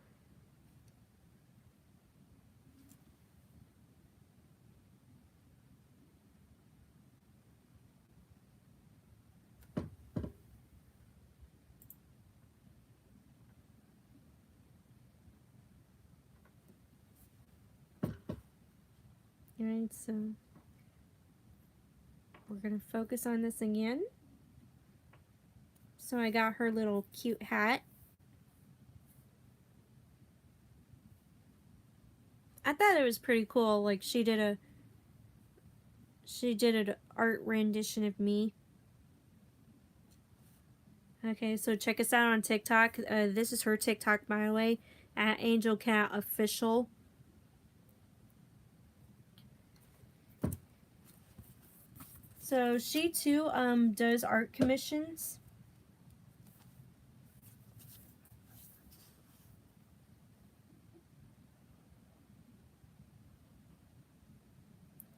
Alright, so we're going to focus on this again. So I got her little cute hat. I thought it was pretty cool. Like, she did an art rendition of me. Okay, so check us out on TikTok. This is her TikTok, by the way, at Angel Cat Official. So she too does art commissions.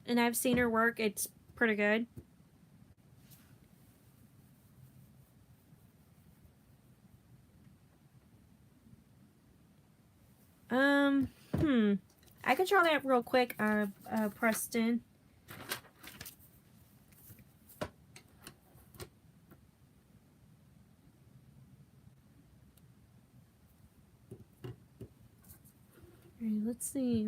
And I've seen her work. It's pretty good. I can draw that real quick, Preston. Alright, let's see.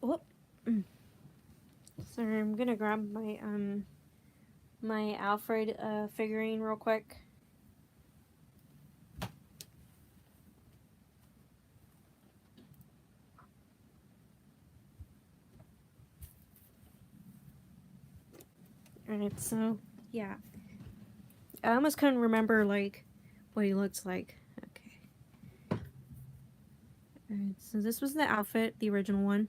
Oh, sorry, I'm gonna grab my my Alfred figurine real quick. Alright, so yeah, I almost couldn't remember like what he looks like. Okay. Alright, so this was the outfit, the original one.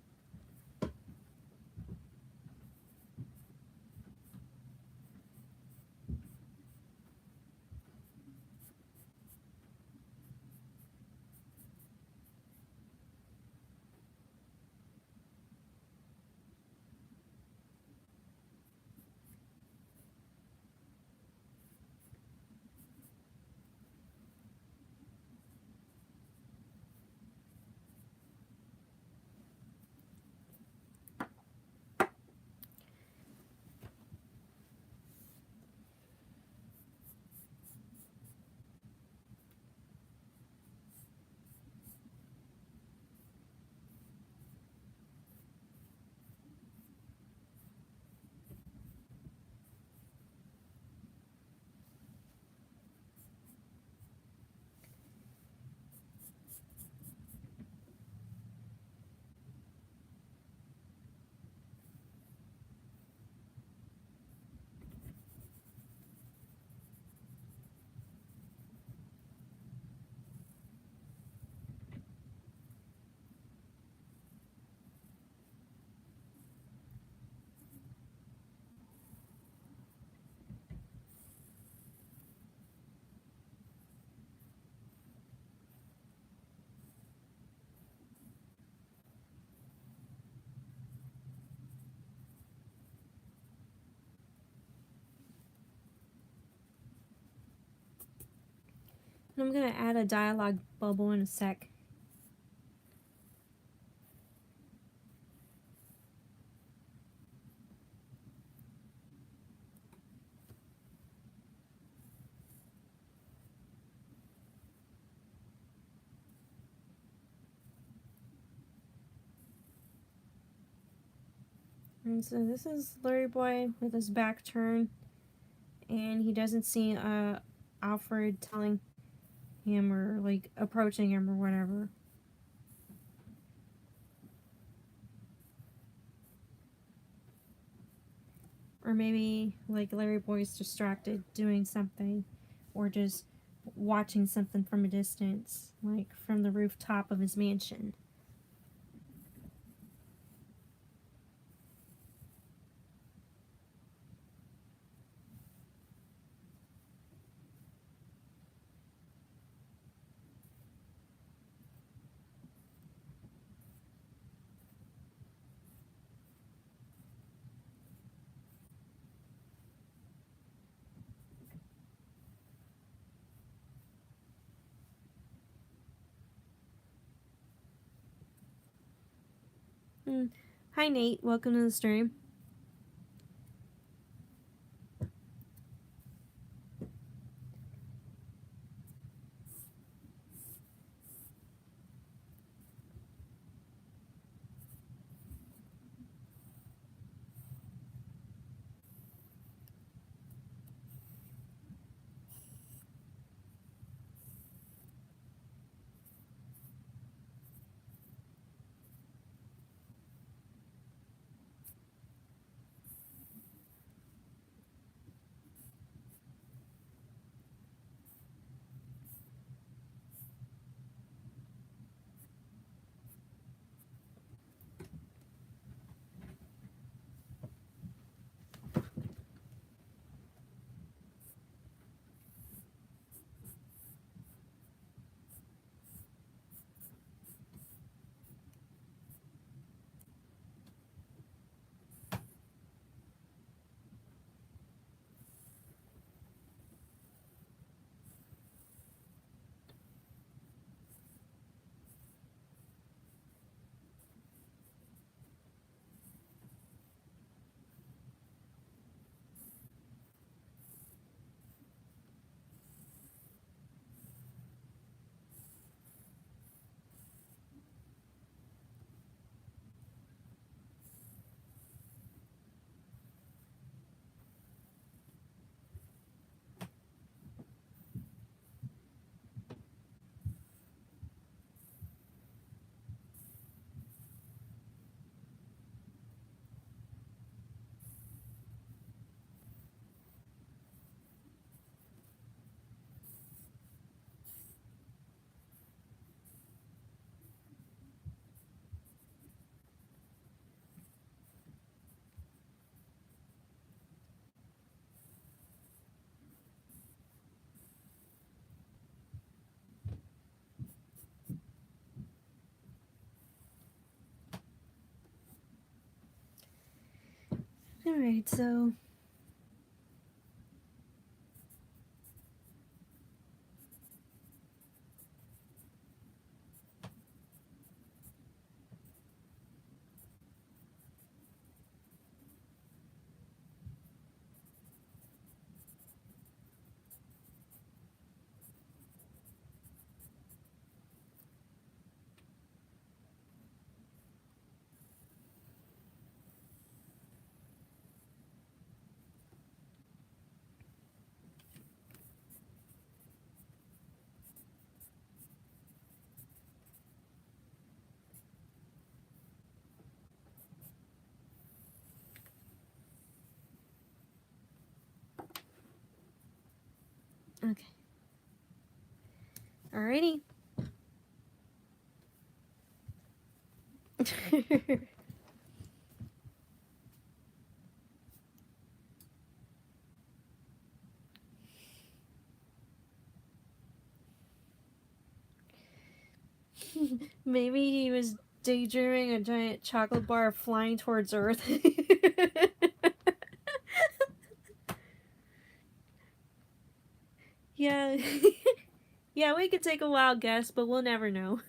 I'm gonna add a dialogue bubble in a sec. And so this is Larryboy with his back turned, and he doesn't see Alfred telling him or like approaching him or whatever. Or maybe like Larryboy's distracted doing something, or just watching something from a distance, like from the rooftop of his mansion. Hi Nate, welcome to the stream. Alright, so okay. Alrighty. Maybe he was daydreaming a giant chocolate bar flying towards Earth. Yeah. Yeah, we could take a wild guess, but we'll never know.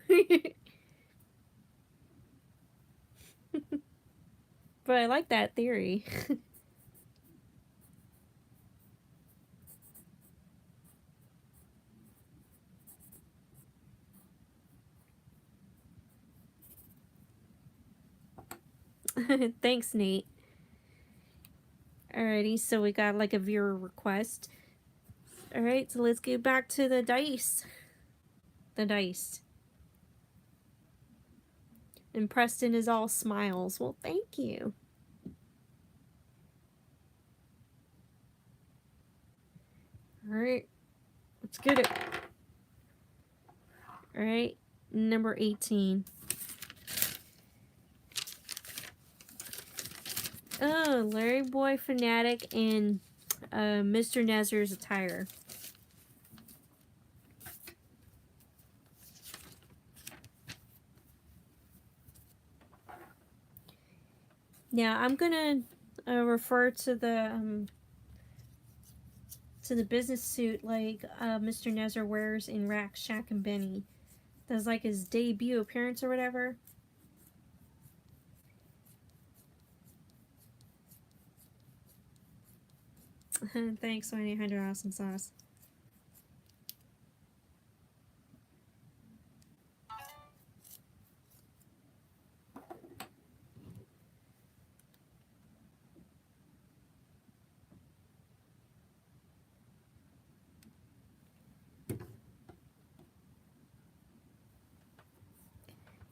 But I like that theory. Thanks, Nate. Alrighty, so we got like a viewer request. Alright, so let's get back to the dice. The dice. And Preston is all smiles. Well, thank you. Alright, let's get it. Alright, number 18. Oh, Larryboy, Fanatic, and Mr. Nazar's attire. Now, I'm gonna refer to the business suit like Mr. Nazar wears in Rack, Shack, and Benny. That's like his debut appearance or whatever. Thanks, 1-800 Awesome Sauce.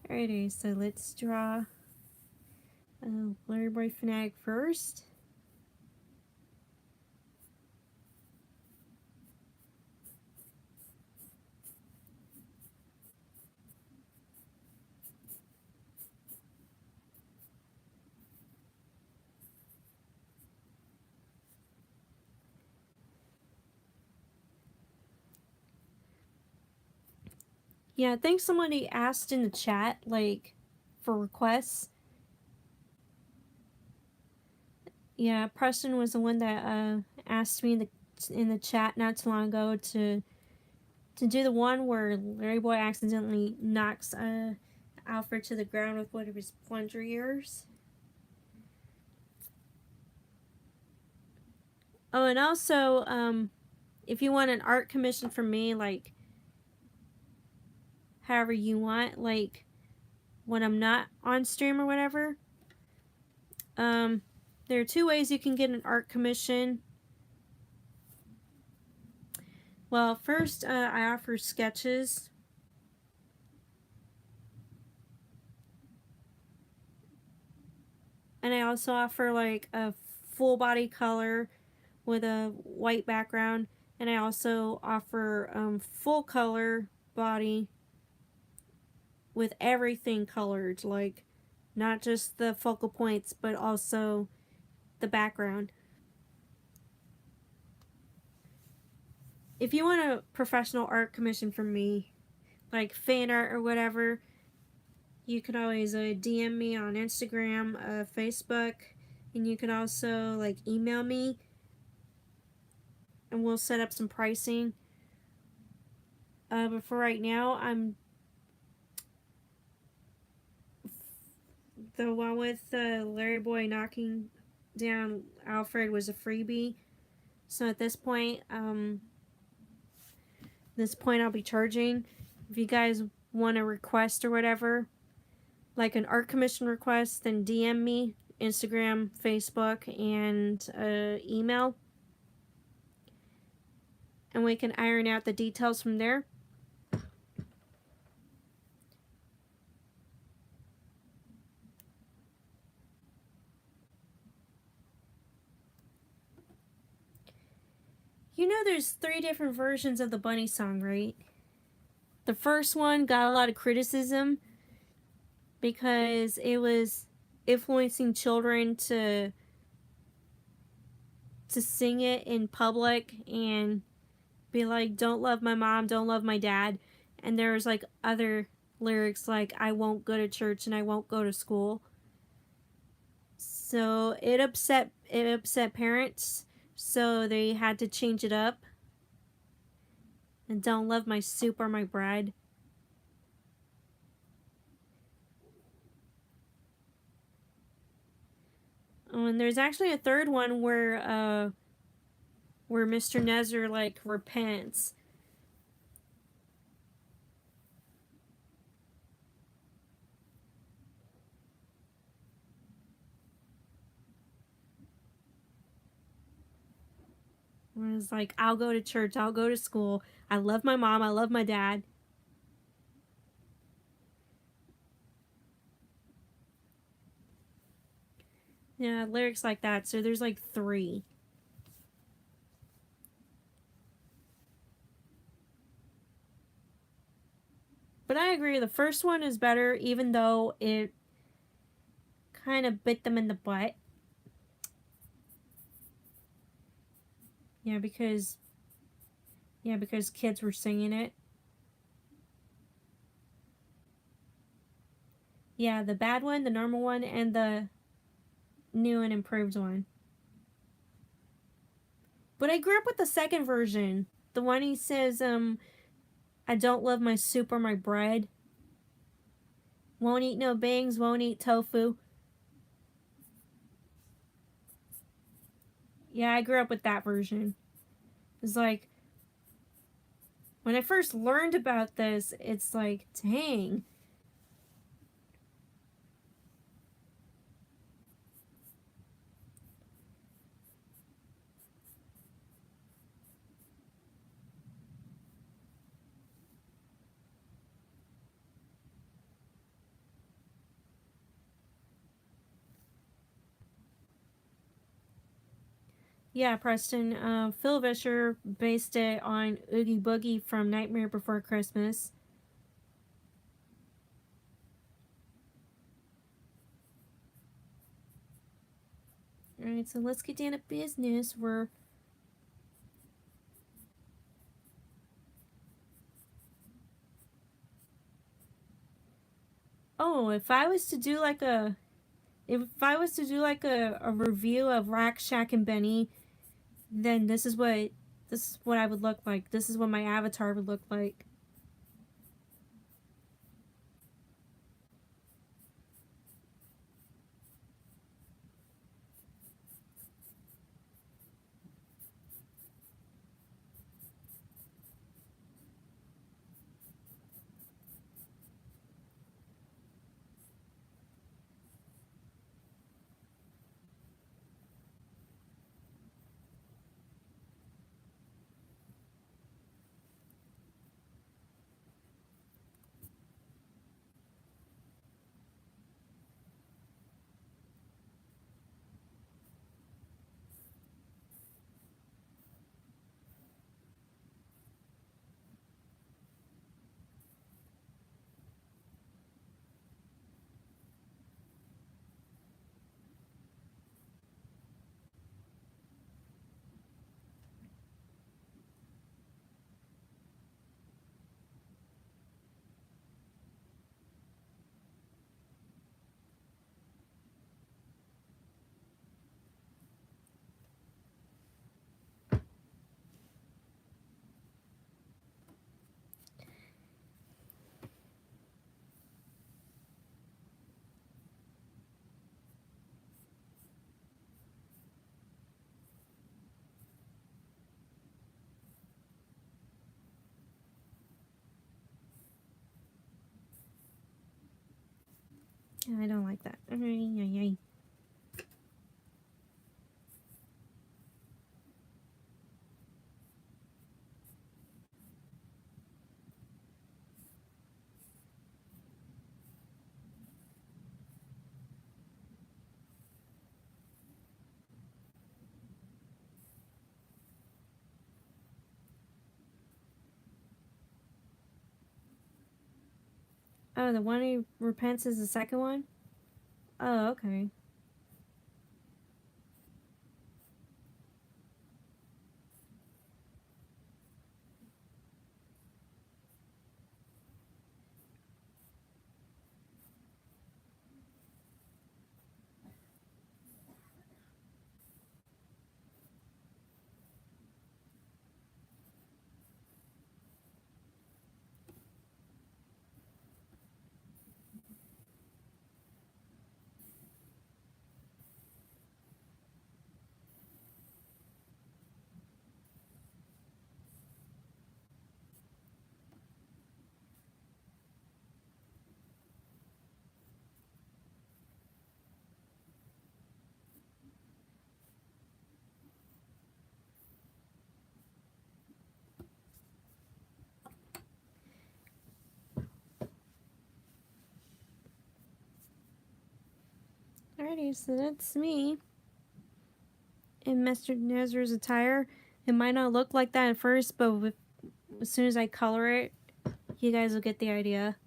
Alrighty, so let's draw Larryboy Fanatic first. Yeah, I think somebody asked in the chat, like, for requests. Yeah, Preston was the one that asked me in the chat not too long ago to do the one where Larryboy accidentally knocks Alfred to the ground with one of his plunger ears. Oh, and also, if you want an art commission from me, like, however you want, like, when I'm not on stream or whatever, there are 2 ways you can get an art commission. Well, first, I offer sketches. And I also offer, like, a full body color with a white background. And I also offer full color body with everything colored, like, not just the focal points, but also the background. If you want a professional art commission from me, like fan art or whatever, you can always DM me on Instagram, Facebook, and you can also like email me, and we'll set up some pricing. But for right now, the one with Larryboy knocking down Alfred was a freebie. So at this point, I'll be charging. If you guys want a request or whatever, like an art commission request, then DM me, Instagram, Facebook, and email. And we can iron out the details from there. You know there's 3 different versions of the bunny song, right? The first one got a lot of criticism because it was influencing children to sing it in public and be like, don't love my mom, don't love my dad. And there was like other lyrics like, I won't go to church and I won't go to school. So it upset parents, so they had to change it up. And don't love my soup or my bread. Oh, and there's actually a third one where Mr. Nazar like repents. Where it's like, I'll go to church, I'll go to school. I love my mom, I love my dad. Yeah, lyrics like that. So there's like 3. But I agree, the first one is better, even though it kind of bit them in the butt. Yeah, because kids were singing it. Yeah, the bad one, the normal one, and the new and improved one. But I grew up with the second version. The one he says, I don't love my soup or my bread. Won't eat no bangs, won't eat tofu. Yeah, I grew up with that version. It's like, when I first learned about this, it's like, dang. Yeah, Preston. Phil Vischer based it on Oogie Boogie from Nightmare Before Christmas. Alright, so let's get down to business. Oh, if I was to do like a review of Rack, Shack, and Benny, then this is what I would look like. This is what my avatar would look like. I don't like that. Oh, the one who repents is the second one? Oh, okay. Alrighty, so that's me in Mr. Nazar's attire. It might not look like that at first, but as soon as I color it, you guys will get the idea.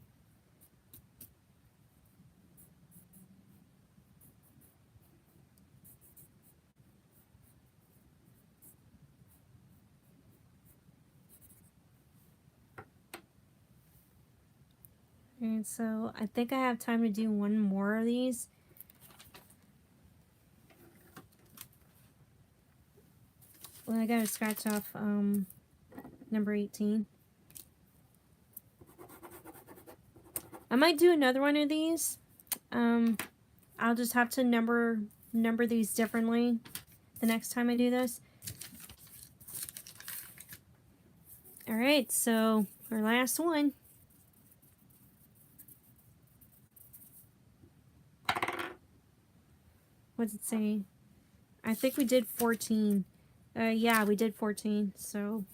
And so I think I have time to do one more of these. Well, I gotta scratch off number 18. I might do another one of these. I'll just have to number these differently the next time I do this. Alright, so our last one. What's it say? I think we did 14. Yeah, we did 14, so.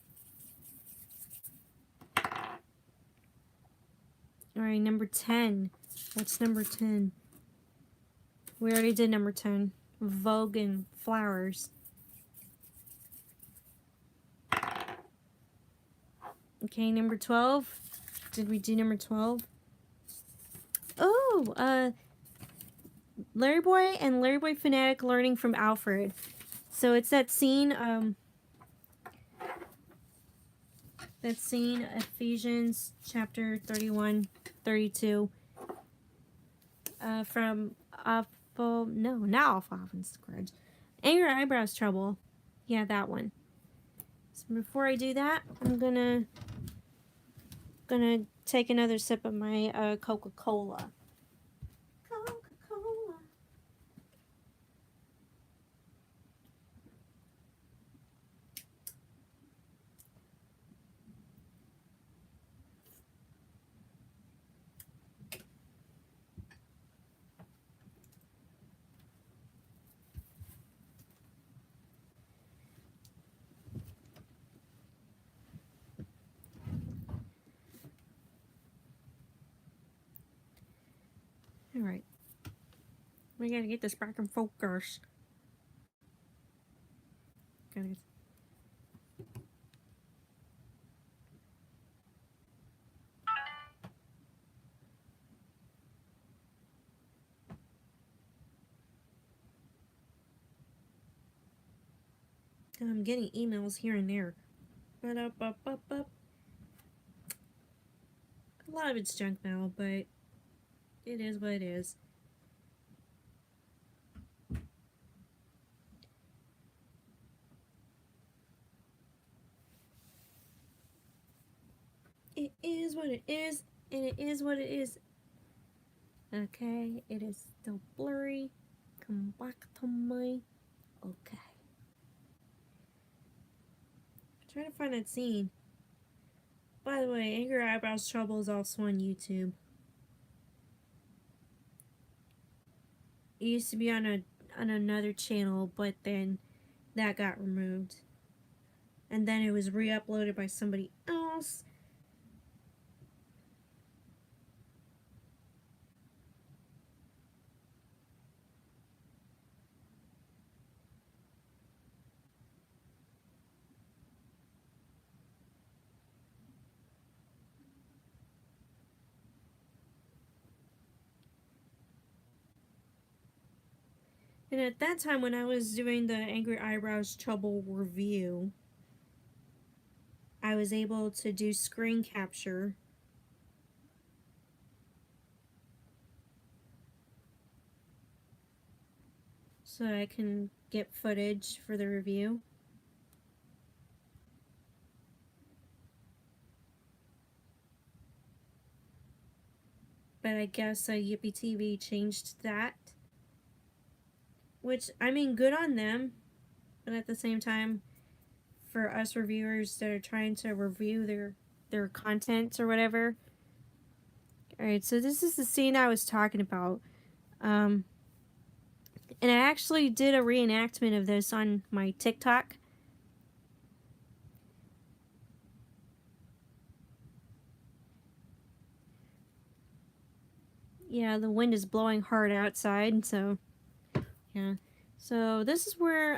Alright, number 10. What's number 10? We already did number 10. Vogue and flowers. Okay, number 12. Did we do number 12? Oh, Larryboy and Larryboy Fanatic learning from Alfred. So it's that scene, Ephesians chapter 31, 32. From Awful, no, not Awful Often's Grudge. Angry Eyebrows Trouble. Yeah, that one. So before I do that, I'm gonna take another sip of my Coca-Cola. Coca-Cola. Alright. We gotta get this back in focus. Gotta get... I'm getting emails here and there. A lot of it's junk mail, but it is what it is. It is what it is, and it is what it is. Okay, it is still blurry. Come back to me. Okay. I'm trying to find that scene. By the way, Angry Eyebrows Trouble is also on YouTube. It used to be on another channel, but then that got removed. And then it was re-uploaded by somebody else. And at that time, when I was doing the Angry Eyebrows Trouble review, I was able to do screen capture. So I can get footage for the review. But I guess Yippee TV changed that. Which, I mean, good on them. But at the same time, for us reviewers that are trying to review their content or whatever. Alright, so this is the scene I was talking about. And I actually did a reenactment of this on my TikTok. Yeah, the wind is blowing hard outside, so Yeah. So this is where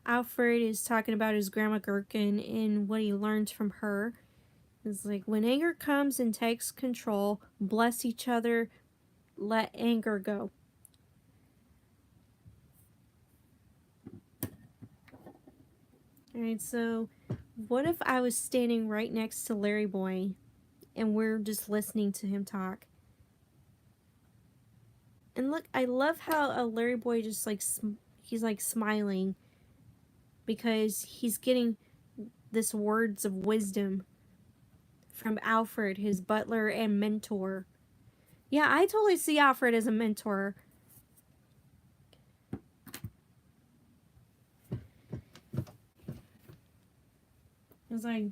Alfred is talking about his grandma Gherkin and what he learned from her. It's like, when anger comes and takes control, bless each other, let anger go. Alright, so what if I was standing right next to Larryboy and we're just listening to him talk? And look, I love how Larryboy just like, he's like smiling because he's getting this words of wisdom from Alfred, his butler and mentor. Yeah, I totally see Alfred as a mentor. It's like,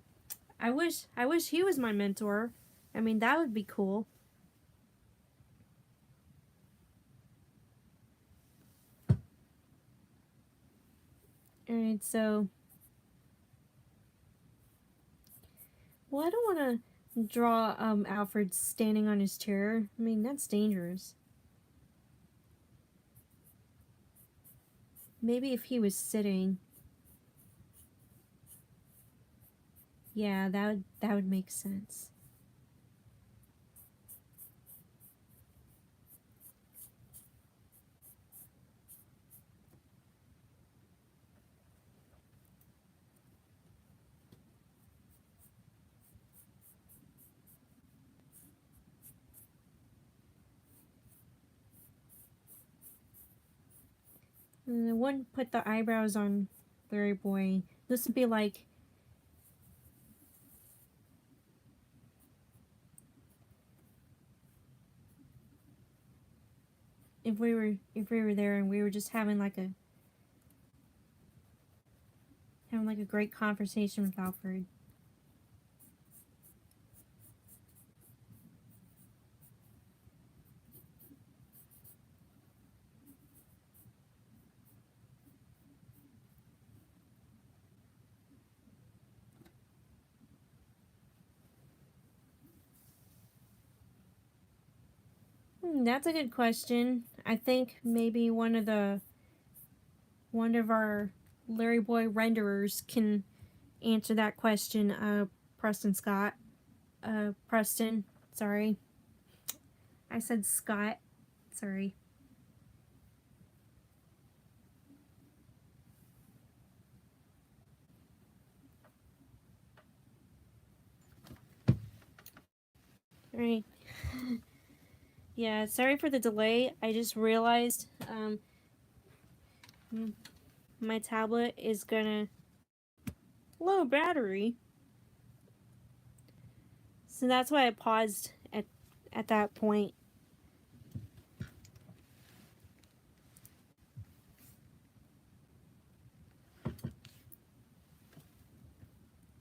I wish he was my mentor. I mean, that would be cool. Alright, so, well, I don't want to draw Alfred standing on his chair. I mean, that's dangerous. Maybe if he was sitting. Yeah, that would make sense. And I wouldn't put the eyebrows on Larryboy. This would be like, if we were there and we were just having like a great conversation with Alfred. That's a good question. I think maybe one of our Larryboy renderers can answer that question. Preston Scott. Preston. Sorry, I said Scott. Sorry. All right. Yeah, sorry for the delay. I just realized my tablet is gonna low battery. So that's why I paused at that point.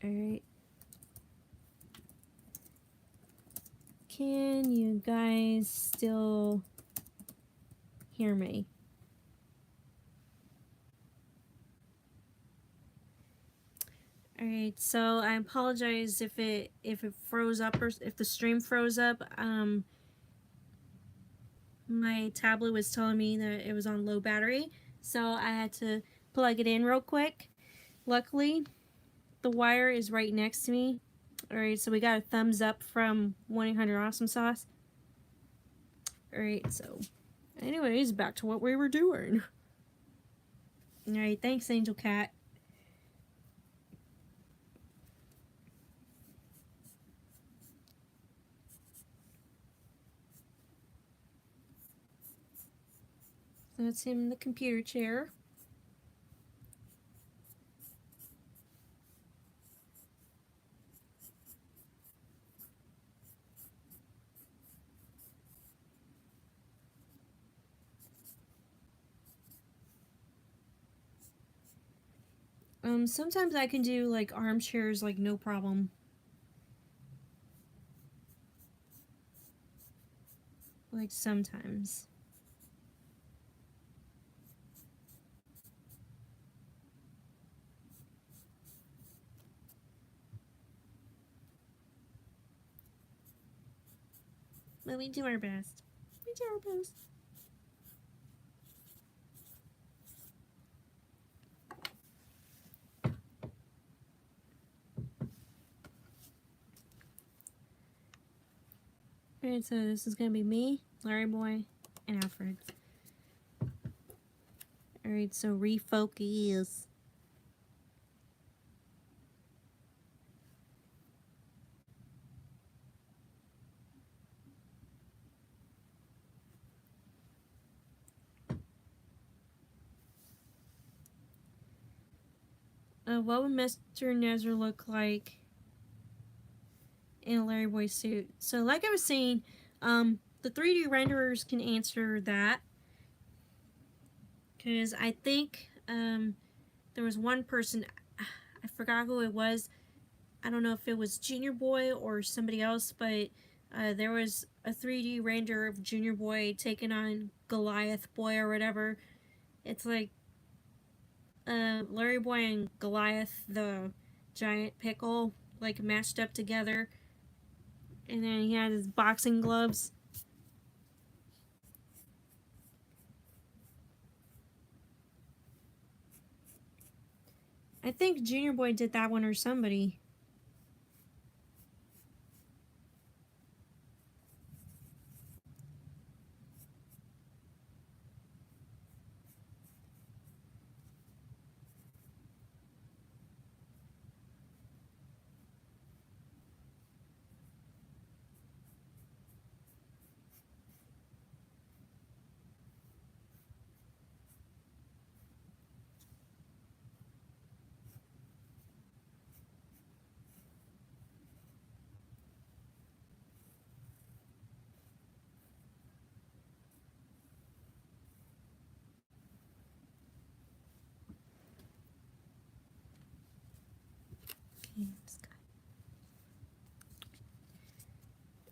Alright. Can you guys still hear me? Alright, so I apologize if it froze up or if the stream froze up. My tablet was telling me that it was on low battery, so I had to plug it in real quick. Luckily, the wire is right next to me. Alright, so we got a thumbs up from 1-800-AWESOME SAUCE. Alright, so anyways, back to what we were doing. Alright, thanks, Angel Cat. So that's him in the computer chair. Sometimes I can do like armchairs like no problem. Like sometimes. But we do our best. We do our best. Alright, so this is gonna be me, Larryboy, and Alfred. Alright, so refocus. What would Mr. Nazar look like in a Larryboy suit? So like I was saying, the 3D renderers can answer that. Because I think there was one person, I forgot who it was. I don't know if it was Junior Boy or somebody else, but there was a 3D render of Junior Boy taking on Goliath Boy or whatever. It's like Larryboy and Goliath, the giant pickle, like matched up together. And then he had his boxing gloves. I think Junior Boy did that one or somebody.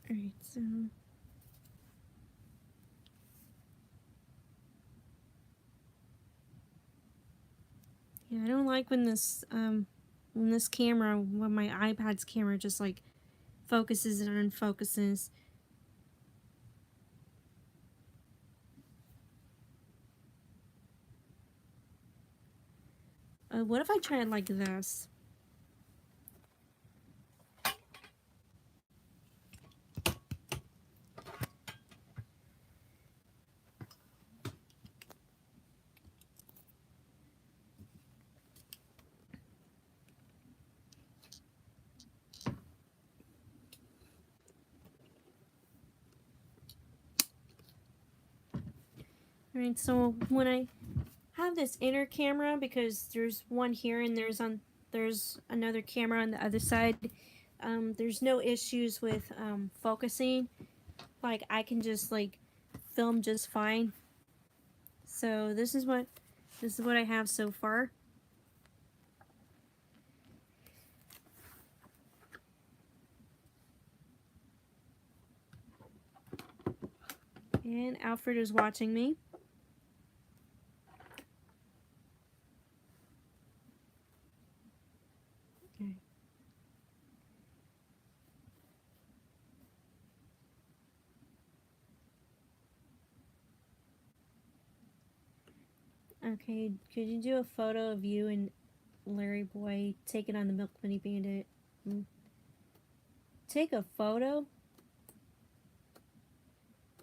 Alright, so yeah, I don't like when this camera, when my iPad's camera just like focuses and unfocuses. What if I try it like this? Alright, so when I have this inner camera, because there's one here and there's another camera on the other side, there's no issues with focusing. Like I can just like film just fine. So this is what I have so far. And Alfred is watching me. Okay. Okay, could you do a photo of you and Larryboy taking on the Milk Bunny Bandit? Take a photo?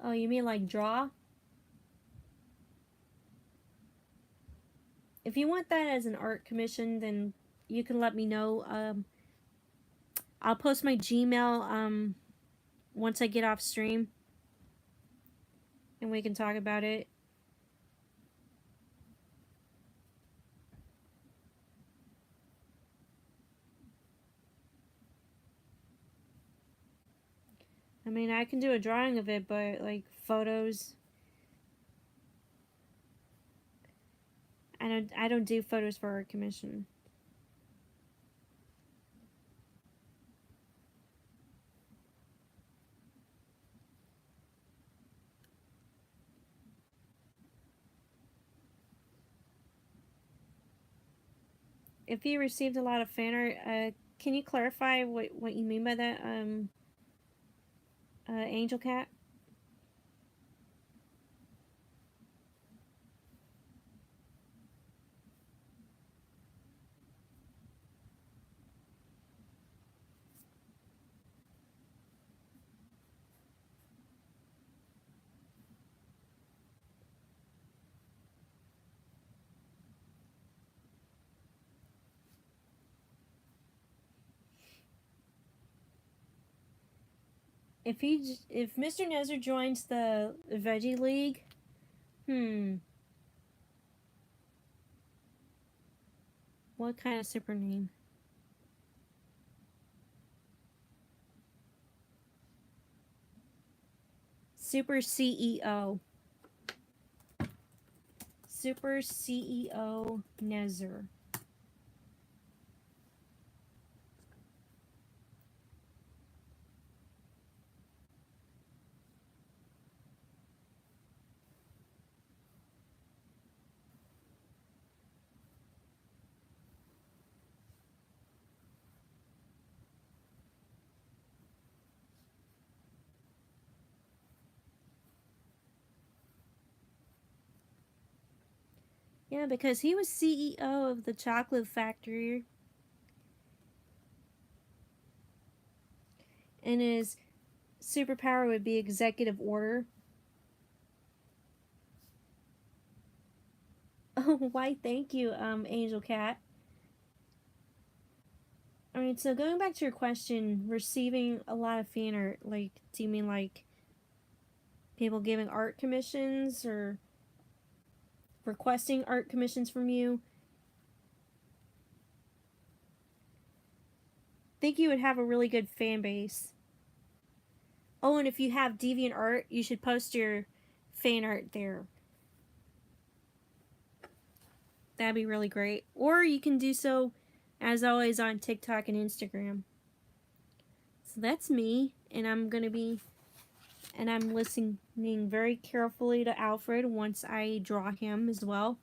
Oh, you mean like draw? If you want that as an art commission, then you can let me know. I'll post my Gmail once I get off stream, and we can talk about it. I mean, I can do a drawing of it, but like photos, I don't do photos for art commission. If you received a lot of fan art, can you clarify what you mean by that, Angel Cat? if Mr. Nazar joins the Veggie League, what kind of super name? Super CEO. Super CEO Nazar. Yeah, because he was CEO of the chocolate factory. And his superpower would be executive order. Oh, why? Thank you, Angel Cat. Alright, so going back to your question, receiving a lot of fan art, like, do you mean like people giving art commissions or requesting art commissions from you? I think you would have a really good fan base. Oh, and if you have DeviantArt, you should post your fan art there. That'd be really great. Or you can do so, as always, on TikTok and Instagram. So that's me, and I'm listening very carefully to Alfred once I draw him as well.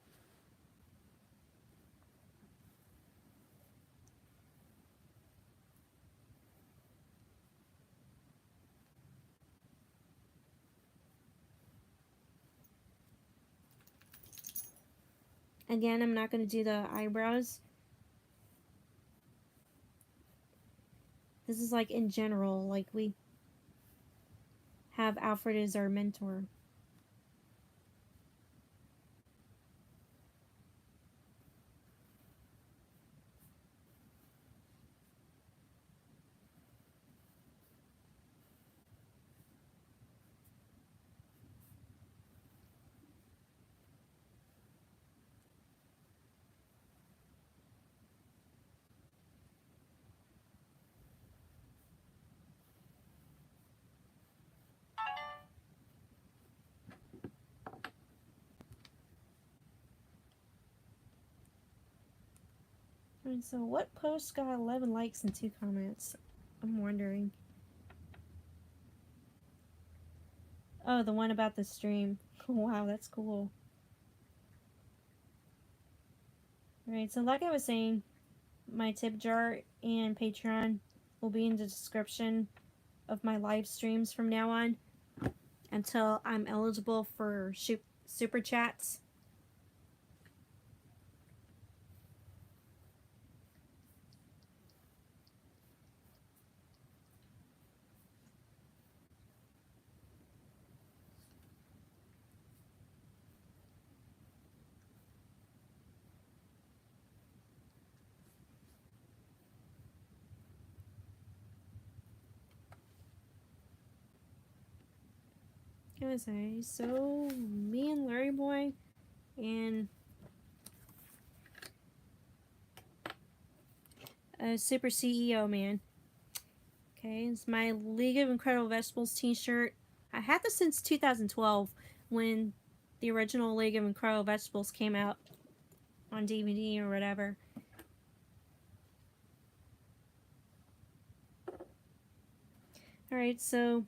Again, I'm not going to do the eyebrows. This is like in general, like we have Alfred as our mentor. And so what post got 11 likes and 2 comments? I'm wondering. Oh, the one about the stream. Wow, that's cool. Alright, so like I was saying, my tip jar and Patreon will be in the description of my live streams from now on until I'm eligible for super chats. What can I say? So me and Larryboy and a super CEO man. Okay, it's my League of Incredible Vegetables t-shirt. I had this since 2012 when the original League of Incredible Vegetables came out on DVD or whatever. Alright, so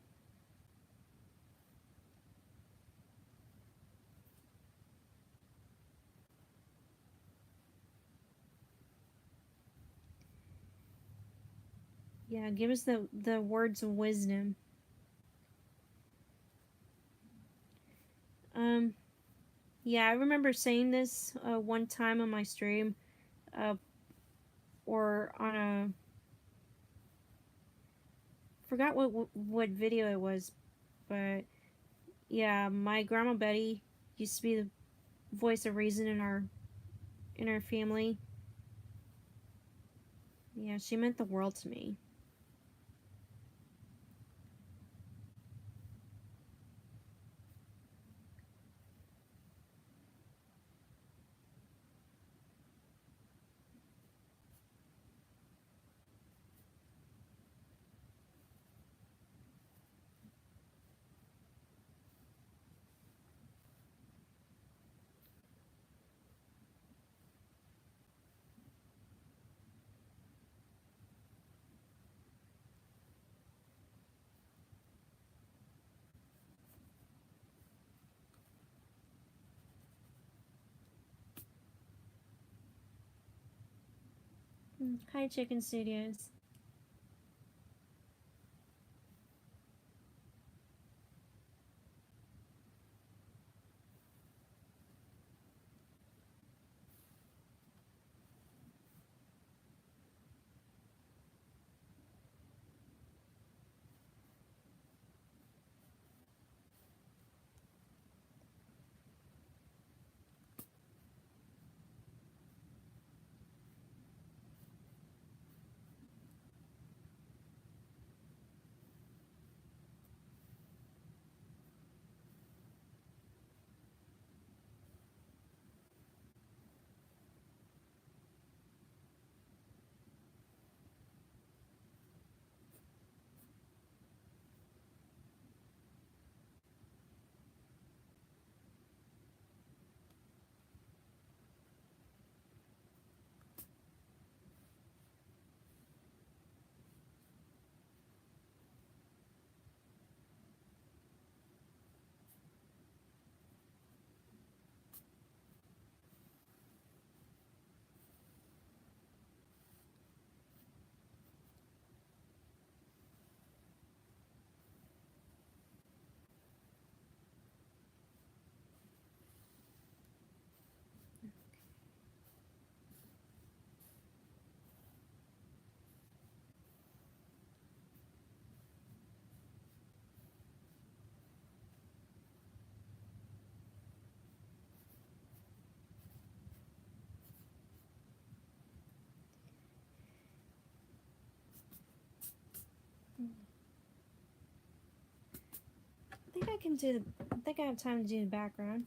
yeah, give us the words of wisdom. Yeah, I remember saying this one time on my stream, or on a forgot what video it was, but yeah, my grandma Betty used to be the voice of reason in our family. Yeah, she meant the world to me. Hi, Chicken Studios. I think I can do I think I have time to do the background.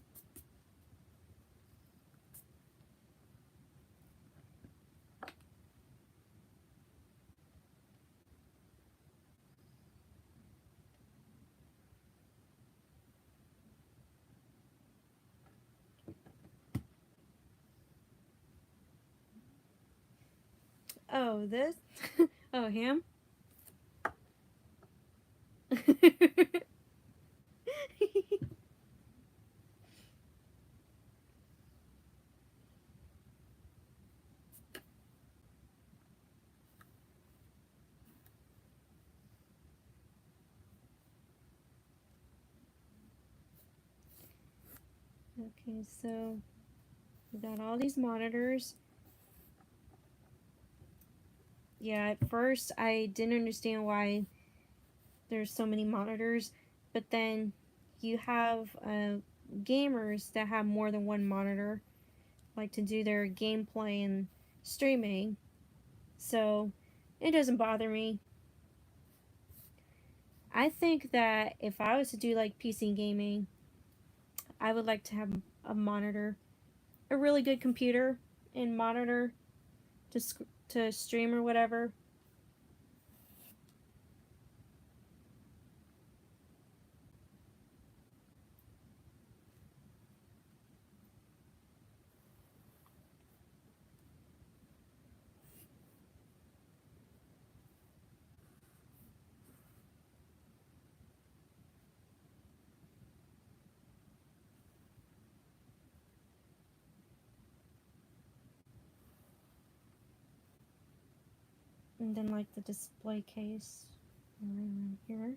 Oh, this? Oh, him? Okay, so we got all these monitors. Yeah, at first I didn't understand why there's so many monitors, but then you have gamers that have more than one monitor, like to do their gameplay and streaming, so it doesn't bother me. I think that if I was to do like PC gaming, I would like to have a monitor, a really good computer and monitor to stream or whatever. And then like the display case around here.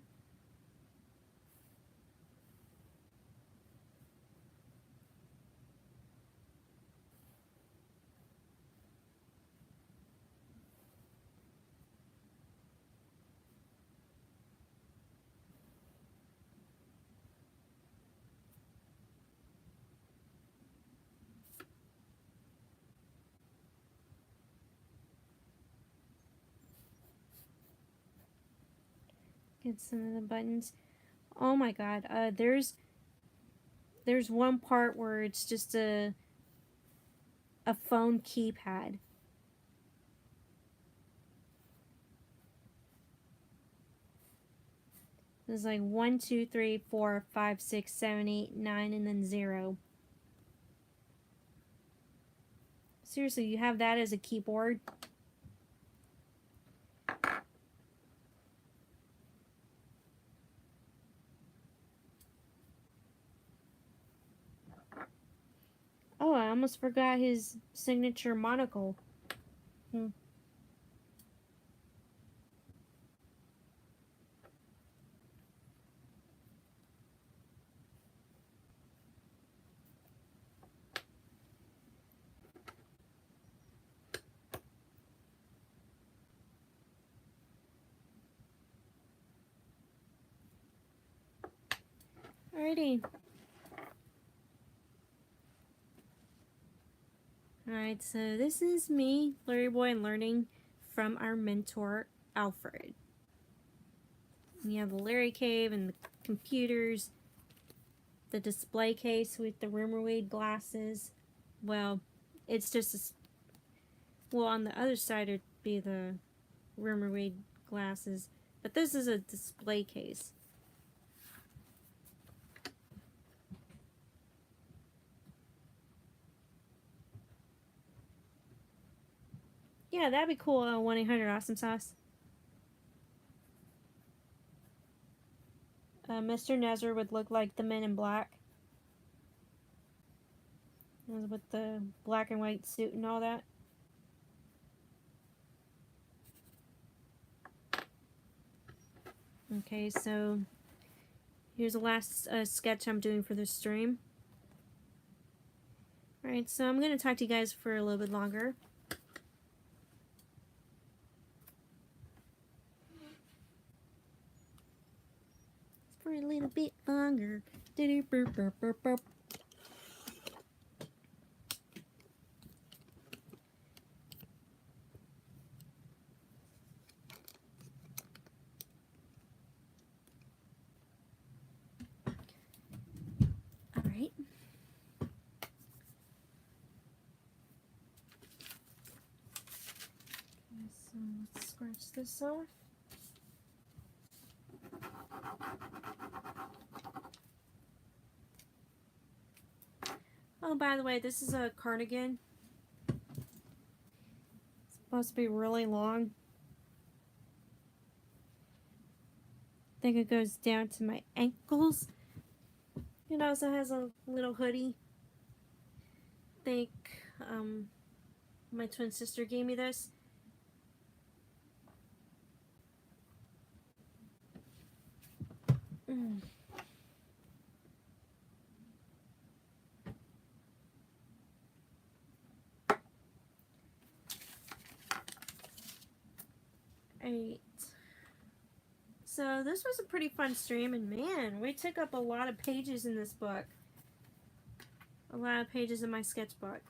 Get some of the buttons. Oh my god, there's one part where it's just a phone keypad. There's like 1, 2, 3, 4, 5, 6, 7, 8, 9, and then 0. Seriously, you have that as a keyboard? Oh, I almost forgot his signature monocle. Alrighty. Alright, so this is me, Larryboy, and learning from our mentor, Alfred. We have the Larry cave and the computers, the display case with the rumorweed glasses. Well, it's just a, well, on the other side it'd be the rumorweed glasses, but this is a display case. Yeah, that'd be cool. 1-800-AWESOME SAUCE. Mr. Nazar would look like the Men in Black. With the black and white suit and all that. Okay, so here's the last sketch I'm doing for this stream. Alright, so I'm going to talk to you guys for a little bit longer. For a little bit longer. Alright. So let's scratch this off. Oh, by the way, this is a cardigan. It's supposed to be really long. I think it goes down to my ankles. It also has a little hoodie. I think my twin sister gave me this. Alright. So this was a pretty fun stream, and man, we took up a lot of pages in this book. A lot of pages in my sketchbook.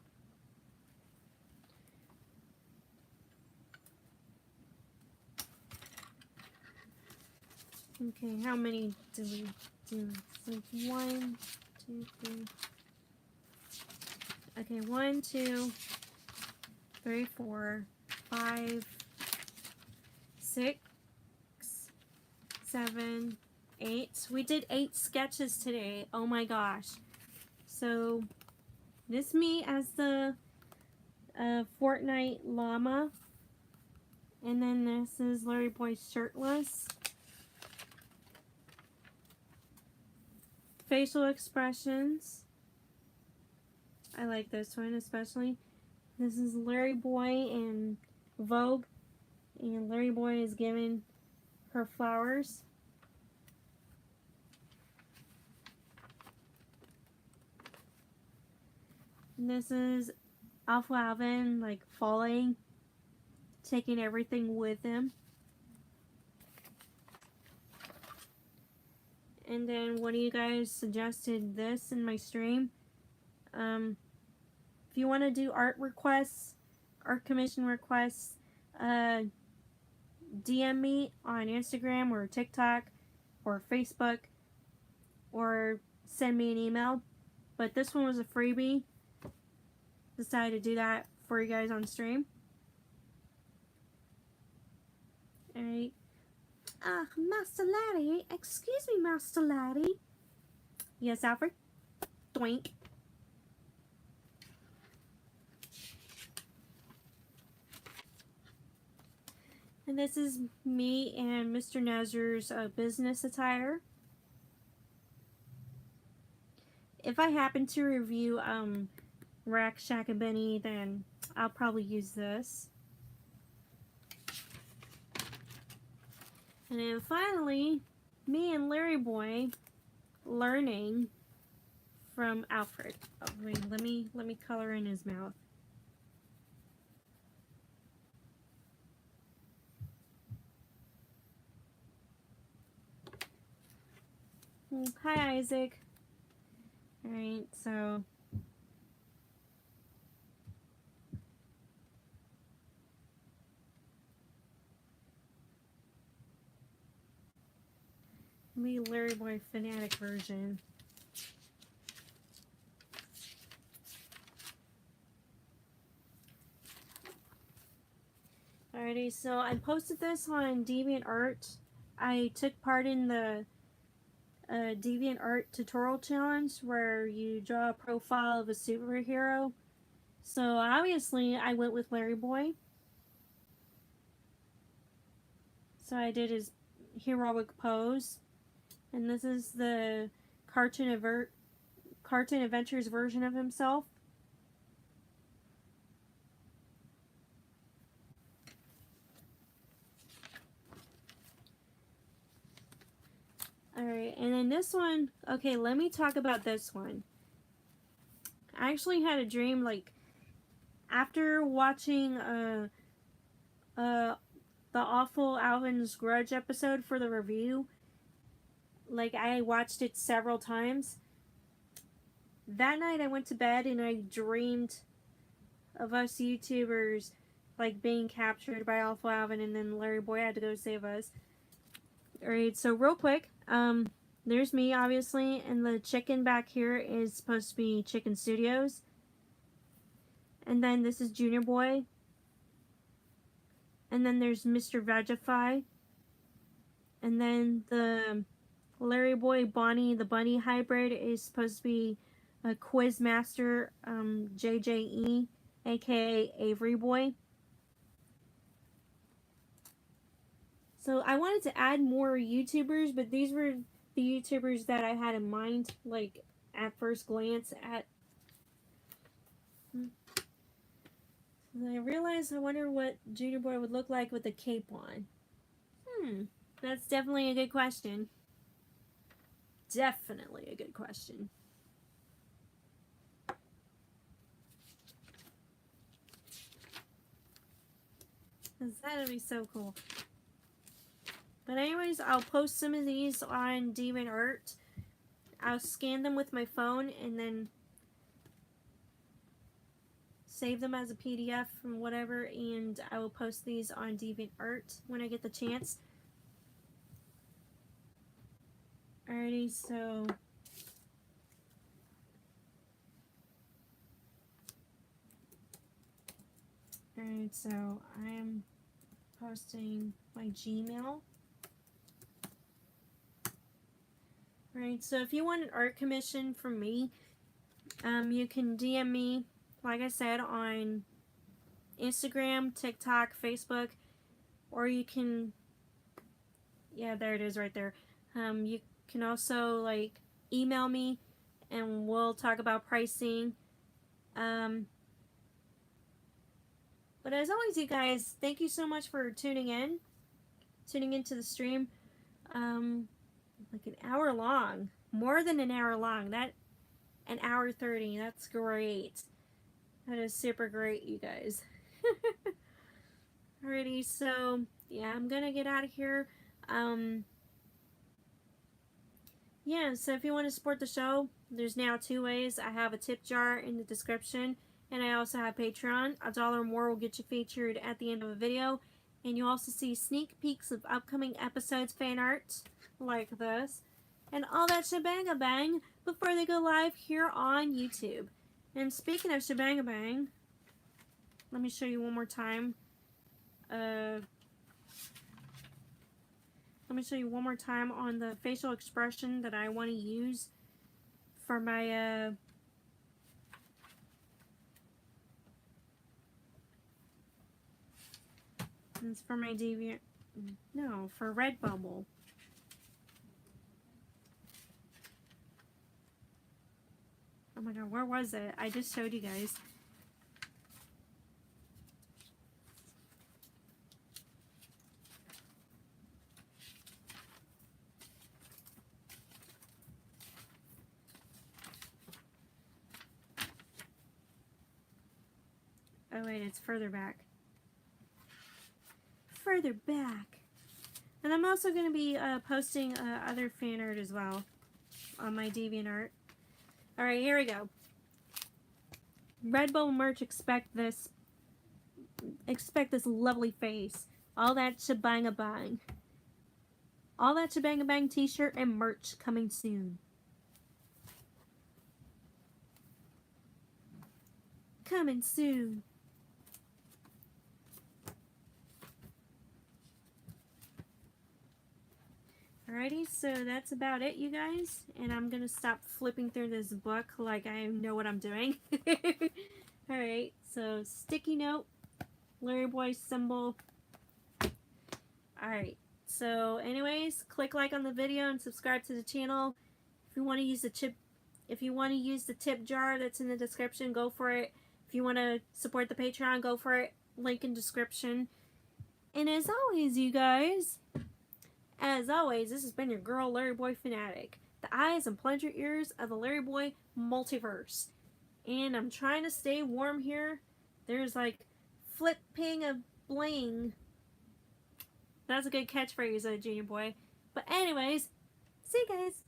Okay, how many do we do? So 1, 2, 3. Okay, 1, 2, 3, 4, 5, 6, 7, 8. We did 8 sketches today. Oh my gosh. So this is me as the Fortnite Llama. And then this is Larryboy shirtless. Facial expressions. I like this one especially. This is Larryboy and Vogue. And Larryboy is giving her flowers. And this is Alpha Alvin, like falling, taking everything with him. And then one of you guys suggested this in my stream. If you want to do art requests, art commission requests, DM me on Instagram or TikTok or Facebook, or send me an email. But this one was a freebie. Decided to do that for you guys on stream. Alright. Master Laddie. Excuse me, Master Laddie. Yes, Alfred? Doink. And this is me and Mr. Nazar's business attire. If I happen to review Rack, Shack, and Benny, then I'll probably use this. And then finally, me and Larryboy learning from Alfred. Oh, wait, let me color in his mouth. Hi, Isaac. Alright, so... Me Larryboy Fanatic version. Alrighty, so I posted this on DeviantArt. I took part in the DeviantArt tutorial challenge where you draw a profile of a superhero. So obviously I went with Larryboy. So I did his heroic pose. And this is the Cartoon Adventures version of himself. Alright, and then this one, okay, let me talk about this one. I actually had a dream, like, after watching the Awful Alvin's Grudge episode for the review, like, I watched it several times. That night I went to bed and I dreamed of us YouTubers, like, being captured by Awful Alvin, and then Larryboy had to go save us. Alright, so real quick, there's me, obviously, and the chicken back here is supposed to be Chicken Studios. And then this is Junior Boy. And then there's Mr. Vegify. And then the Larryboy Bonnie the Bunny hybrid is supposed to be a Quizmaster JJE, aka Avery Boy. So I wanted to add more YouTubers, but these were the YouTubers that I had in mind, like, at first glance at. And I realized, I wonder what Junior Boy would look like with a cape on. That's definitely a good question. Definitely a good question. That would be so cool. But anyways, I'll post some of these on DeviantArt. I'll scan them with my phone and then save them as a PDF and whatever, and I will post these on DeviantArt when I get the chance. Alrighty, so alright, so I'm posting my Gmail. Alright, so if you want an art commission from me, you can DM me, like I said, on Instagram, TikTok, Facebook, or you can, yeah, there it is right there. You can also, like, email me and we'll talk about pricing. But as always, you guys, thank you so much for tuning into the stream. Like an hour long, more than an hour long. That, an hour 30. That's great. That is super great, you guys. Alrighty, so yeah, I'm gonna get out of here. Yeah, so if you want to support the show, there's now 2 ways. I have a tip jar in the description, and I also have Patreon. $1 or more will get you featured at the end of a video, and you also see sneak peeks of upcoming episodes, fan art like this, and all that shebang-a-bang before they go live here on YouTube. And speaking of shebang-a-bang, let me show you one more time. Let me show you one more time on the facial expression that I want to use for my it's for my Deviant, no, for Redbubble. Oh my god, where was it? I just showed you guys. Oh wait, it's further back. Further back. And I'm also going to be posting other fan art as well. on my DeviantArt. Alright, here we go. Redbone merch, expect this lovely face. All that shebang-a-bang. All that shebang-a-bang t-shirt and merch coming soon. Coming soon. Alrighty, so that's about it, you guys. And I'm gonna stop flipping through this book like I know what I'm doing. Alright, so sticky note, Larryboy symbol. Alright, so anyways, click like on the video and subscribe to the channel. If you want to use the tip jar that's in the description, go for it. If you want to support the Patreon, go for it. Link in description. And as always, you guys, as always, this has been your girl, Larryboy Fanatic. The eyes and pleasure ears of the Larryboy multiverse. And I'm trying to stay warm here. There's like flipping a bling. That's a good catchphrase, Junior Boy. But anyways, see you guys.